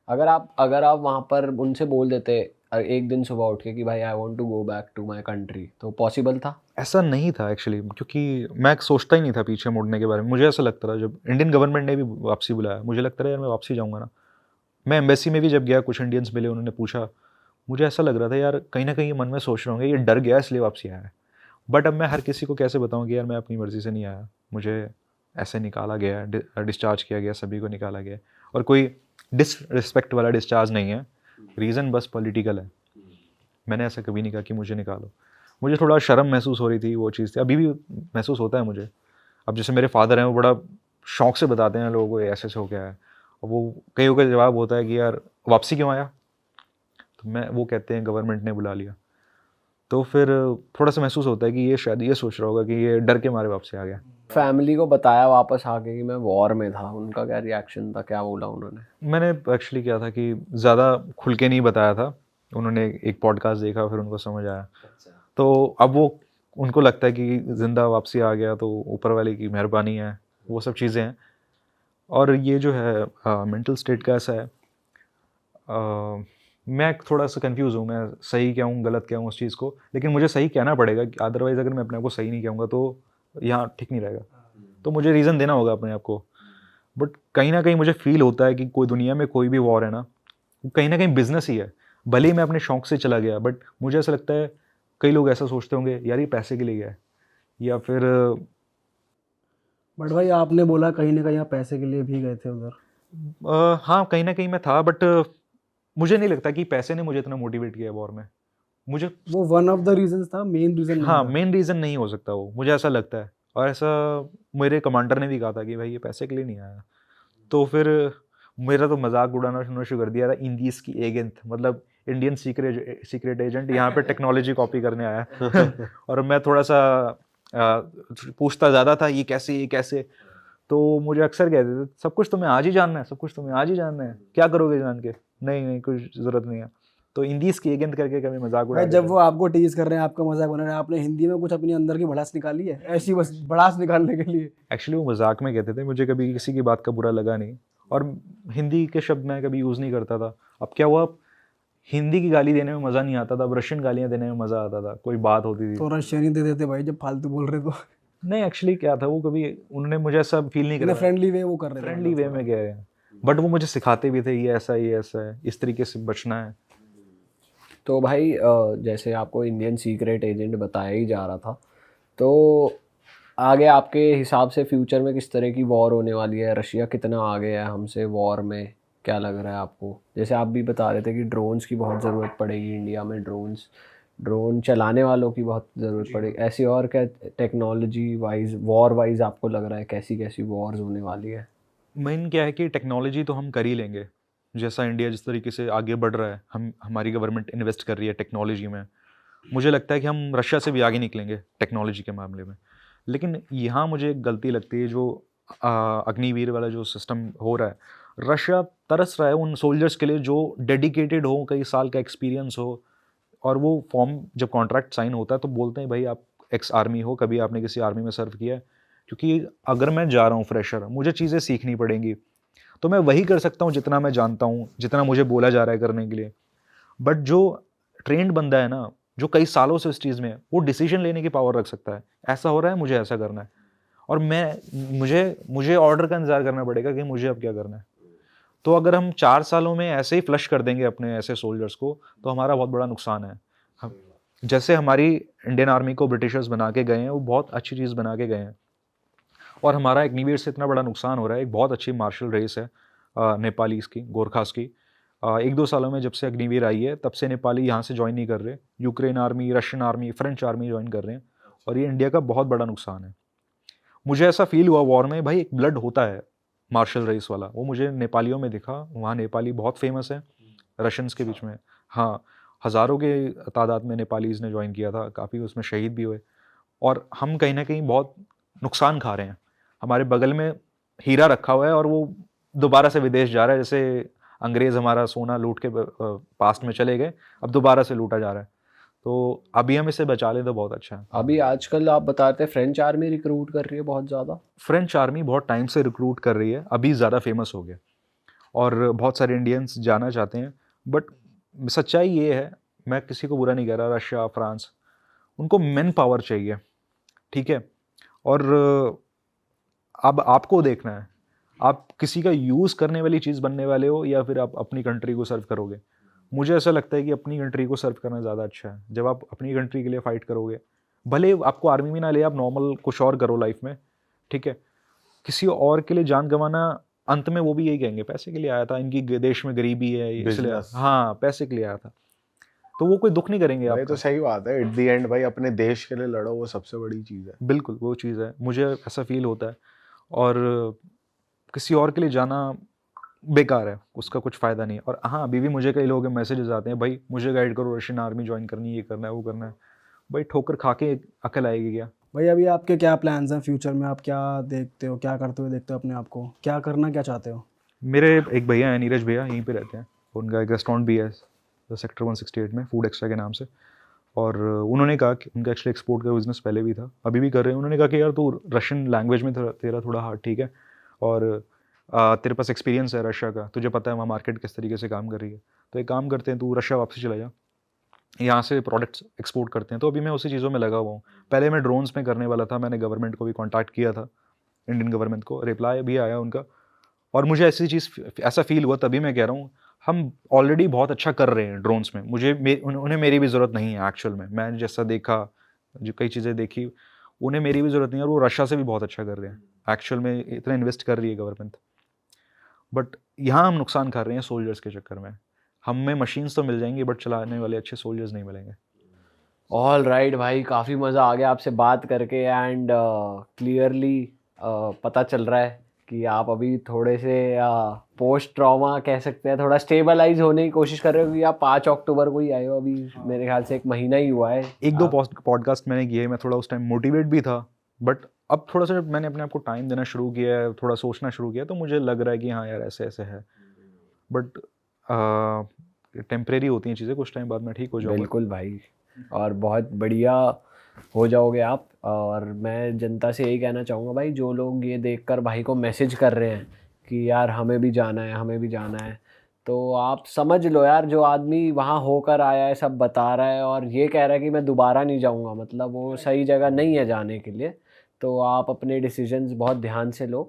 अगर आप वहाँ पर उनसे बोल देते एक दिन सुबह उठ के कि भाई I want to go back to my country, तो पॉसिबल था? ऐसा नहीं था एक्चुअली, क्योंकि मैं सोचता ही नहीं था पीछे मुड़ने के बारे में। मुझे ऐसा लगता था, जब इंडियन गवर्नमेंट ने भी वापसी बुलाया, मुझे लगता था यार मैं वापसी जाऊँगा ना। मैं एम्बेसी में भी जब गया, कुछ इंडियंस मिले, उन्होंने पूछा, मुझे ऐसा लग रहा था यार कहीं ना कहीं मन में सोच रहा हूँ ये डर गया इसलिए वापसी आया है। बट अब मैं हर किसी को कैसे बताऊँ कि यार मैं अपनी मर्ज़ी से नहीं आया, मुझे ऐसे निकाला गया, डिस्चार्ज किया गया, सभी को निकाला गया, और कोई डिसरिस्पेक्ट वाला डिस्चार्ज नहीं है, रीज़न बस पॉलिटिकल है। मैंने ऐसा कभी नहीं कहा कि मुझे निकालो। मुझे थोड़ा शर्म महसूस हो रही थी, वो चीज़ थी, अभी भी महसूस होता है मुझे। अब जैसे मेरे फादर हैं, वो बड़ा शौक से बताते हैं लोगों को ऐसे ऐसे हो गया है, और वो कईयों का जवाब होता है कि यार वापसी क्यों आया, तो मैं वो कहते हैं गवर्नमेंट ने बुला लिया। तो फिर थोड़ा सा महसूस होता है कि ये शायद ये सोच रहा होगा कि ये डर के मारे वापसी आ गया। फैमिली को बताया वापस आके कि मैं वॉर में था, उनका क्या रिएक्शन था, क्या बोला उन्होंने? मैंने एक्चुअली क्या था कि ज़्यादा खुल के नहीं बताया था, उन्होंने एक पॉडकास्ट देखा, फिर उनको समझ आया। तो अब वो उनको लगता है कि ज़िंदा वापसी आ गया तो ऊपर वाले की मेहरबानी है, वो सब चीज़ें हैं। और ये जो है मेंटल स्टेट का ऐसा है, मैं थोड़ा सा कंफ्यूज हूँ, मैं सही क्या हूँ गलत क्या हूँ उस चीज़ को, लेकिन मुझे सही कहना पड़ेगा, अदरवाइज़ अगर मैं अपने आप को सही नहीं कहूँगा तो यहाँ ठीक नहीं रहेगा, तो मुझे रीज़न देना होगा अपने आप को। बट कहीं ना कहीं मुझे फील होता है कि कोई दुनिया में कोई भी वॉर है ना, वो कहीं ना कहीं बिजनेस ही है। भले ही मैं अपने शौक से चला गया, बट मुझे ऐसा लगता है कई लोग ऐसा सोचते होंगे यार ये पैसे के लिए गया है, या फिर बट भाई आपने बोला कहीं ना कहीं आप पैसे के लिए भी गए थे उधर। हाँ कहीं ना कहीं मैं था, बट मुझे नहीं लगता कि पैसे ने मुझे इतना मोटिवेट किया वॉर में। मुझे वो वन ऑफ द रीजंस था, मेन रीजन नहीं हाँ, था। मेन रीज़न नहीं हो सकता वो, मुझे ऐसा लगता है। और ऐसा मेरे कमांडर ने भी कहा था कि भाई ये पैसे के लिए नहीं आया। तो फिर मेरा तो मजाक उड़ाना शुरू कर दिया था, इंडीज की एजेंट, मतलब इंडियन सीक्रेट एजेंट यहाँ पे टेक्नोलॉजी कॉपी करने आया है। और मैं थोड़ा सा पूछता ज़्यादा था, ये कैसे। तो मुझे अक्सर कहते थे सब कुछ तुम्हें आज ही जानना है, सब कुछ तुम्हें आज ही जानना है, क्या करोगे जान के? नहीं कुछ ज़रूरत नहीं है। तो इंडीज की एजेंट करके कभी मजाक उड़ा भाई देते जब वो आपको टीज कर रहे हैं, आपका मजाक बना रहे हैं, आपने हिंदी में कुछ अपनी अंदर की भड़ास निकाली है ऐसी, बस भड़ास निकालने के लिए? एक्चुअली वो मजाक में कहते थे, मुझे कभी किसी की बात का बुरा लगा नहीं, और हिंदी के शब्द मैं कभी यूज़ नहीं करता था। अब क्या हुआ, हिंदी की गाली देने में मज़ा नहीं आता था, अब रशियन गालियाँ देने में मज़ा आता था, कोई बात होती थी। तो रशियन ही दे देते भाई जब फालतू बोल रहे तो। नहीं एक्चुअली क्या था, वो कभी उन्होंने मुझे ऐसा फील नहीं इन करा, फ्रेंडली वे वो कर रहे थे, फ्रेंडली वे में कह रहे हैं, बट वो मुझे सिखाते भी थे ये ऐसा है, इस तरीके से बचना है। तो भाई जैसे आपको इंडियन सीक्रेट एजेंट बताया ही जा रहा था, तो आगे आपके हिसाब से फ्यूचर में किस तरह की वॉर होने वाली है? रशिया कितना आगे है हमसे वॉर में, क्या लग रहा है आपको? जैसे आप भी बता रहे थे कि ड्रोन्स की बहुत ज़रूरत पड़ेगी इंडिया में, ड्रोन चलाने वालों की बहुत ज़रूरत पड़ेगी, ऐसी और क्या टेक्नोलॉजी वाइज, वॉर वाइज आपको लग रहा है कैसी कैसी वॉर्स होने वाली है? मेन क्या है कि टेक्नोलॉजी तो हम कर ही लेंगे, जैसा इंडिया जिस तरीके से आगे बढ़ रहा है, हमारी गवर्नमेंट इन्वेस्ट कर रही है टेक्नोलॉजी में, मुझे लगता है कि हम रशिया से भी आगे निकलेंगे टेक्नोलॉजी के मामले में। लेकिन यहाँ मुझे एक गलती लगती है, जो अग्निवीर वाला जो सिस्टम हो रहा है, रशिया तरस रहा है उन सोल्जर्स के लिए जो डेडिकेटेड हो, कई साल का एक्सपीरियंस हो, और वो फॉर्म जब कॉन्ट्रैक्ट साइन होता है तो बोलते हैं भाई आप एक्स आर्मी हो, कभी आपने किसी आर्मी में सर्व किया है, क्योंकि अगर मैं जा रहा हूँ फ्रेशर, मुझे चीज़ें सीखनी पड़ेंगी, तो मैं वही कर सकता हूँ जितना मैं जानता हूँ, जितना मुझे बोला जा रहा है करने के लिए। बट जो ट्रेंड बंदा है ना, जो कई सालों से इस चीज़ में है, वो डिसीजन लेने की पावर रख सकता है, ऐसा हो रहा है मुझे ऐसा करना है, और मुझे ऑर्डर का इंतजार करना पड़ेगा कि मुझे अब क्या करना है। तो अगर हम 4 सालों में ऐसे ही फ्लश कर देंगे अपने ऐसे सोल्जर्स को, तो हमारा बहुत बड़ा नुकसान है। जैसे हमारी इंडियन आर्मी को ब्रिटिशर्स बना के गए हैं, वो बहुत अच्छी चीज़ बना के गए हैं, और हमारा अग्निवीर से इतना बड़ा नुकसान हो रहा है। एक बहुत अच्छी मार्शल रेस है नेपालीज़ की, गोरखास की। 1-2 सालों में जब से अग्निवीर आई है, तब से नेपाली यहाँ से ज्वाइन नहीं कर रहे। Ukraine army, Russian army, French army join कर रहे हैं, और ये इंडिया का बहुत बड़ा नुकसान है। मुझे ऐसा फील हुआ वॉर में, भाई एक ब्लड होता है मार्शल रेस वाला, वो मुझे नेपालियों में दिखा। वहाँ नेपाली बहुत फेमस है रशियंस के बीच में। हाँ, हज़ारों के तादाद में नेपालीज़ ने ज्वाइन किया था, काफ़ी उसमें शहीद भी हुए, और हम कहीं ना कहीं बहुत नुकसान खा रहे हैं। हमारे बगल में हीरा रखा हुआ है और वो दोबारा से विदेश जा रहा है, जैसे अंग्रेज़ हमारा सोना लूट के पास्ट में चले गए, अब दोबारा से लूटा जा रहा है। तो अभी हम इसे बचा लें तो बहुत अच्छा है। अभी आजकल आप बताते हैं फ्रेंच आर्मी रिक्रूट कर रही है बहुत ज़्यादा। फ्रेंच आर्मी बहुत टाइम से रिक्रूट कर रही है, अभी ज़्यादा फेमस हो गया, और बहुत सारे इंडियंस जाना चाहते हैं। बट सच्चाई ये है, मैं किसी को बुरा नहीं कह रहा, रशिया, फ्रांस, उनको मैन पावर चाहिए, ठीक है। और अब आपको देखना है, आप किसी का यूज़ करने वाली चीज़ बनने वाले हो, या फिर आप अपनी कंट्री को सर्व करोगे। मुझे ऐसा लगता है कि अपनी कंट्री को सर्व करना ज़्यादा अच्छा है। जब आप अपनी कंट्री के लिए फ़ाइट करोगे, भले आपको आर्मी में ना ले, आप नॉर्मल कुछ और करो लाइफ में, ठीक है। किसी और के लिए जान गंवाना, अंत में वो भी यही कहेंगे पैसे के लिए आया था, इनकी देश में गरीबी है इसलिए, Business। हाँ पैसे के लिए आया था, तो वो कोई दुख नहीं करेंगे भाई आपका। तो सही बात है, एट द एंड भाई अपने देश के लिए लड़ो, वो सबसे बड़ी चीज़ है। बिल्कुल वो चीज़ है, मुझे ऐसा फील होता है। और किसी और के लिए जाना बेकार है, उसका कुछ फ़ायदा नहीं है। और हाँ, अभी भी मुझे कई लोगों के मैसेजेस आते हैं, भाई मुझे गाइड करो, रशियन आर्मी ज्वाइन करनी है, ये करना है, वो करना है। भाई ठोकर खा के अकल आएगी क्या? भाई अभी आपके क्या प्लान्स हैं फ्यूचर में? आप क्या देखते हो, क्या करते हुए देखते हो अपने आप को, क्या करना क्या चाहते हो? मेरे एक भैया हैं, नीरज भैया, यहीं पे रहते हैं, उनका एक रेस्टोरेंट भी है सेक्टर 168 में, फूड एक्स्ट्रा के नाम से। और उन्होंने कहा कि उनका एक्चुअली एक्सपोर्ट का बिजनेस पहले भी था, अभी भी कर रहे हैं। उन्होंने कहा कि यार तू रशियन लैंग्वेज में तेरा थोड़ा हार्ड ठीक है, और तेरे पास एक्सपीरियंस है रशिया का, तुझे पता है वहाँ मार्केट किस तरीके से काम कर रही है, तो एक काम करते हैं, तू रशिया वापस चला जा, यहाँ से प्रोडक्ट्स एक्सपोर्ट करते हैं। तो अभी मैं उसी चीज़ों में लगा हुआ हूँ। पहले मैं ड्रोन्स में करने वाला था, मैंने गवर्नमेंट को भी कॉन्टैक्ट किया था, इंडियन गवर्नमेंट को, रिप्लाई भी आया उनका, और मुझे ऐसा फील हुआ, तभी मैं कह रहा हूँ हम ऑलरेडी बहुत अच्छा कर रहे हैं ड्रोन्स में। उन्हें मेरी भी ज़रूरत नहीं है एक्चुअल में, मैंने जैसा देखा, जो कई चीज़ें देखी, उन्हें मेरी भी ज़रूरत नहीं है, और वो रशिया से भी बहुत अच्छा कर रहे हैं एक्चुअल में, इतना इन्वेस्ट कर रही है गवर्नमेंट। बट यहाँ हम नुकसान कर रहे हैं सोल्जर्स के चक्कर में। हमें मशीन्स तो मिल जाएंगी, बट चलाने वाले अच्छे सोल्जर्स नहीं मिलेंगे। ऑल राइट भाई, काफ़ी मज़ा आ गया आपसे बात करके, एंड क्लियरली पता चल रहा है कि आप अभी थोड़े से पोस्ट ट्रॉमा कह सकते हैं, थोड़ा स्टेबलाइज होने की कोशिश कर रहे हो, क्योंकि आप 5 अक्टूबर को ही आए हो, अभी मेरे ख्याल से 1 महीना ही हुआ है। 1-2 पॉडकास्ट मैंने किए, मैं थोड़ा उस टाइम मोटिवेट भी था, बट अब थोड़ा सा जब मैंने अपने आप को टाइम देना शुरू किया है, थोड़ा सोचना शुरू किया, तो मुझे लग रहा है कि हाँ यार ऐसे ऐसे है। बट टेम्परेरी होती हैं चीज़ें, कुछ टाइम बाद मैं ठीक हो जाऊँगा। बिल्कुल भाई, और बहुत बढ़िया हो जाओगे आप। और मैं जनता से यही कहना चाहूँगा भाई, जो लोग ये देखकर भाई को मैसेज कर रहे हैं कि यार हमें भी जाना है, हमें भी जाना है, तो आप समझ लो यार, जो आदमी वहाँ होकर आया है, सब बता रहा है और ये कह रहा है कि मैं दोबारा नहीं जाऊँगा, मतलब वो सही जगह नहीं है जाने के लिए। तो आप अपने डिसीजंस बहुत ध्यान से लो।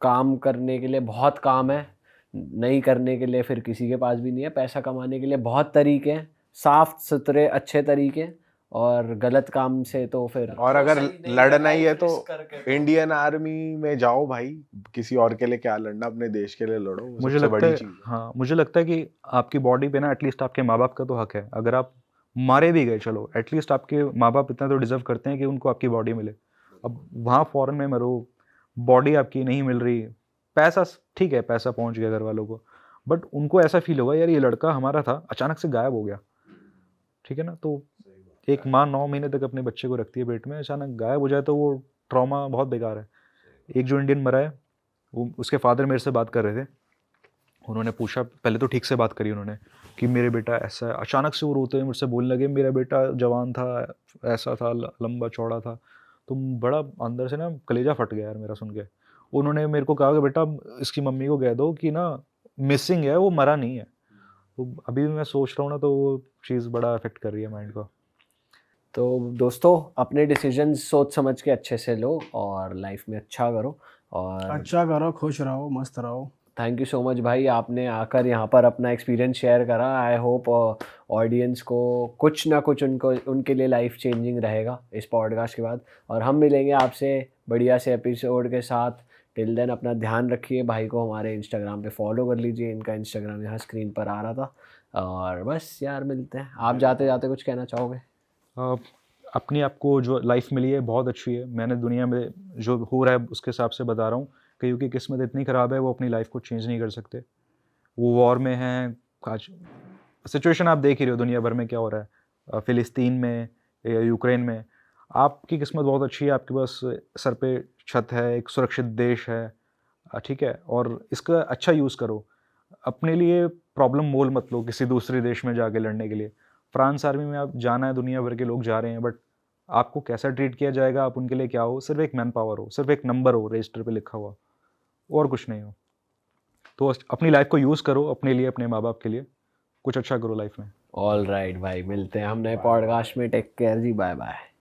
काम करने के लिए बहुत काम है, नहीं करने के लिए फिर किसी के पास भी नहीं है। पैसा कमाने के लिए बहुत तरीके हैं, साफ सुथरे अच्छे तरीके, और गलत काम से तो फिर और अगर लड़ना ही है तो इंडियन आर्मी में जाओ भाई, किसी और के लिए क्या लड़ना, अपने देश के लिए लड़ो, वो मुझे सबसे लगता बड़ी है, चीज़ है। हाँ मुझे लगता है कि आपकी बॉडी पे ना एटलीस्ट आपके माँ बाप का तो हक है। अगर आप मारे भी गए, चलो एटलीस्ट आपके माँ बाप इतना तो डिजर्व करते हैं कि उनको आपकी बॉडी मिले। अब वहाँ फॉरेन में मरो, बॉडी आपकी नहीं मिल रही, पैसा ठीक है, पैसा पहुँच गया घर वालों को, बट उनको ऐसा फील होगा यार ये लड़का हमारा था, अचानक से गायब हो गया, ठीक है ना। तो एक माँ 9 महीने तक अपने बच्चे को रखती है पेट में, अचानक गायब हो जाए तो वो ट्रॉमा बहुत बेकार है। एक जो इंडियन मरा है, वो उसके फादर मेरे से बात कर रहे थे, उन्होंने पूछा, पहले तो ठीक से बात करी उन्होंने कि मेरे बेटा ऐसा है। अचानक से वो रोते हुए मुझसे बोलने लगे, मेरा बेटा जवान था, ऐसा था, लंबा चौड़ा था। तो बड़ा अंदर से ना कलेजा फट गया यार मेरा सुन के। उन्होंने मेरे को कहा कि बेटा इसकी मम्मी को कह दो कि ना मिसिंग है, वो मरा नहीं है। तो अभी भी मैं सोच रहा हूँ ना, तो वो चीज़ बड़ा अफेक्ट कर रही है माइंड को। तो दोस्तों अपने डिसीजन सोच समझ के अच्छे से लो और लाइफ में अच्छा करो। और अच्छा करो, खुश रहो, मस्त रहो। थैंक यू सो मच भाई, आपने आकर यहाँ पर अपना एक्सपीरियंस शेयर करा। आई होप ऑडियंस को कुछ ना कुछ उनके लिए लाइफ चेंजिंग रहेगा इस पॉडकास्ट के बाद। और हम मिलेंगे आपसे बढ़िया से एपिसोड के साथ। टिल देन अपना ध्यान रखिए। भाई को हमारे इंस्टाग्राम पे फॉलो कर लीजिए, इनका इंस्टाग्राम यहाँ स्क्रीन पर आ रहा था। और बस यार मिलते हैं। आप जाते जाते कुछ कहना चाहोगे? अपनी आपको जो लाइफ मिली है बहुत अच्छी है। मैंने दुनिया में जो हो रहा है उसके हिसाब से बता रहा हूँ। कईयों की किस्मत इतनी ख़राब है, वो अपनी लाइफ को चेंज नहीं कर सकते। वो वॉर में हैं, आज सिचुएशन आप देख ही रहे हो दुनिया भर में क्या हो रहा है, फ़िलिस्तीन में या यूक्रेन में। आपकी किस्मत बहुत अच्छी है, आपके पास सर पे छत है, एक सुरक्षित देश है, ठीक है, और इसका अच्छा यूज़ करो। अपने लिए प्रॉब्लम मोल मत लो किसी दूसरे देश में जाके लड़ने के लिए। फ्रांस आर्मी में आप जाना है, दुनिया भर के लोग जा रहे हैं, बट आपको कैसा ट्रीट किया जाएगा, आप उनके लिए क्या हो, सिर्फ एक मैन पावर हो, सिर्फ एक नंबर हो रजिस्टर पे लिखा हुआ, और कुछ नहीं हो। तो अपनी लाइफ को यूज़ करो अपने लिए, अपने माँ बाप के लिए, कुछ अच्छा करो लाइफ में। ऑल राइट भाई, मिलते हैं हम नए पॉडकास्ट में। टेक केयर जी, बाय बाय।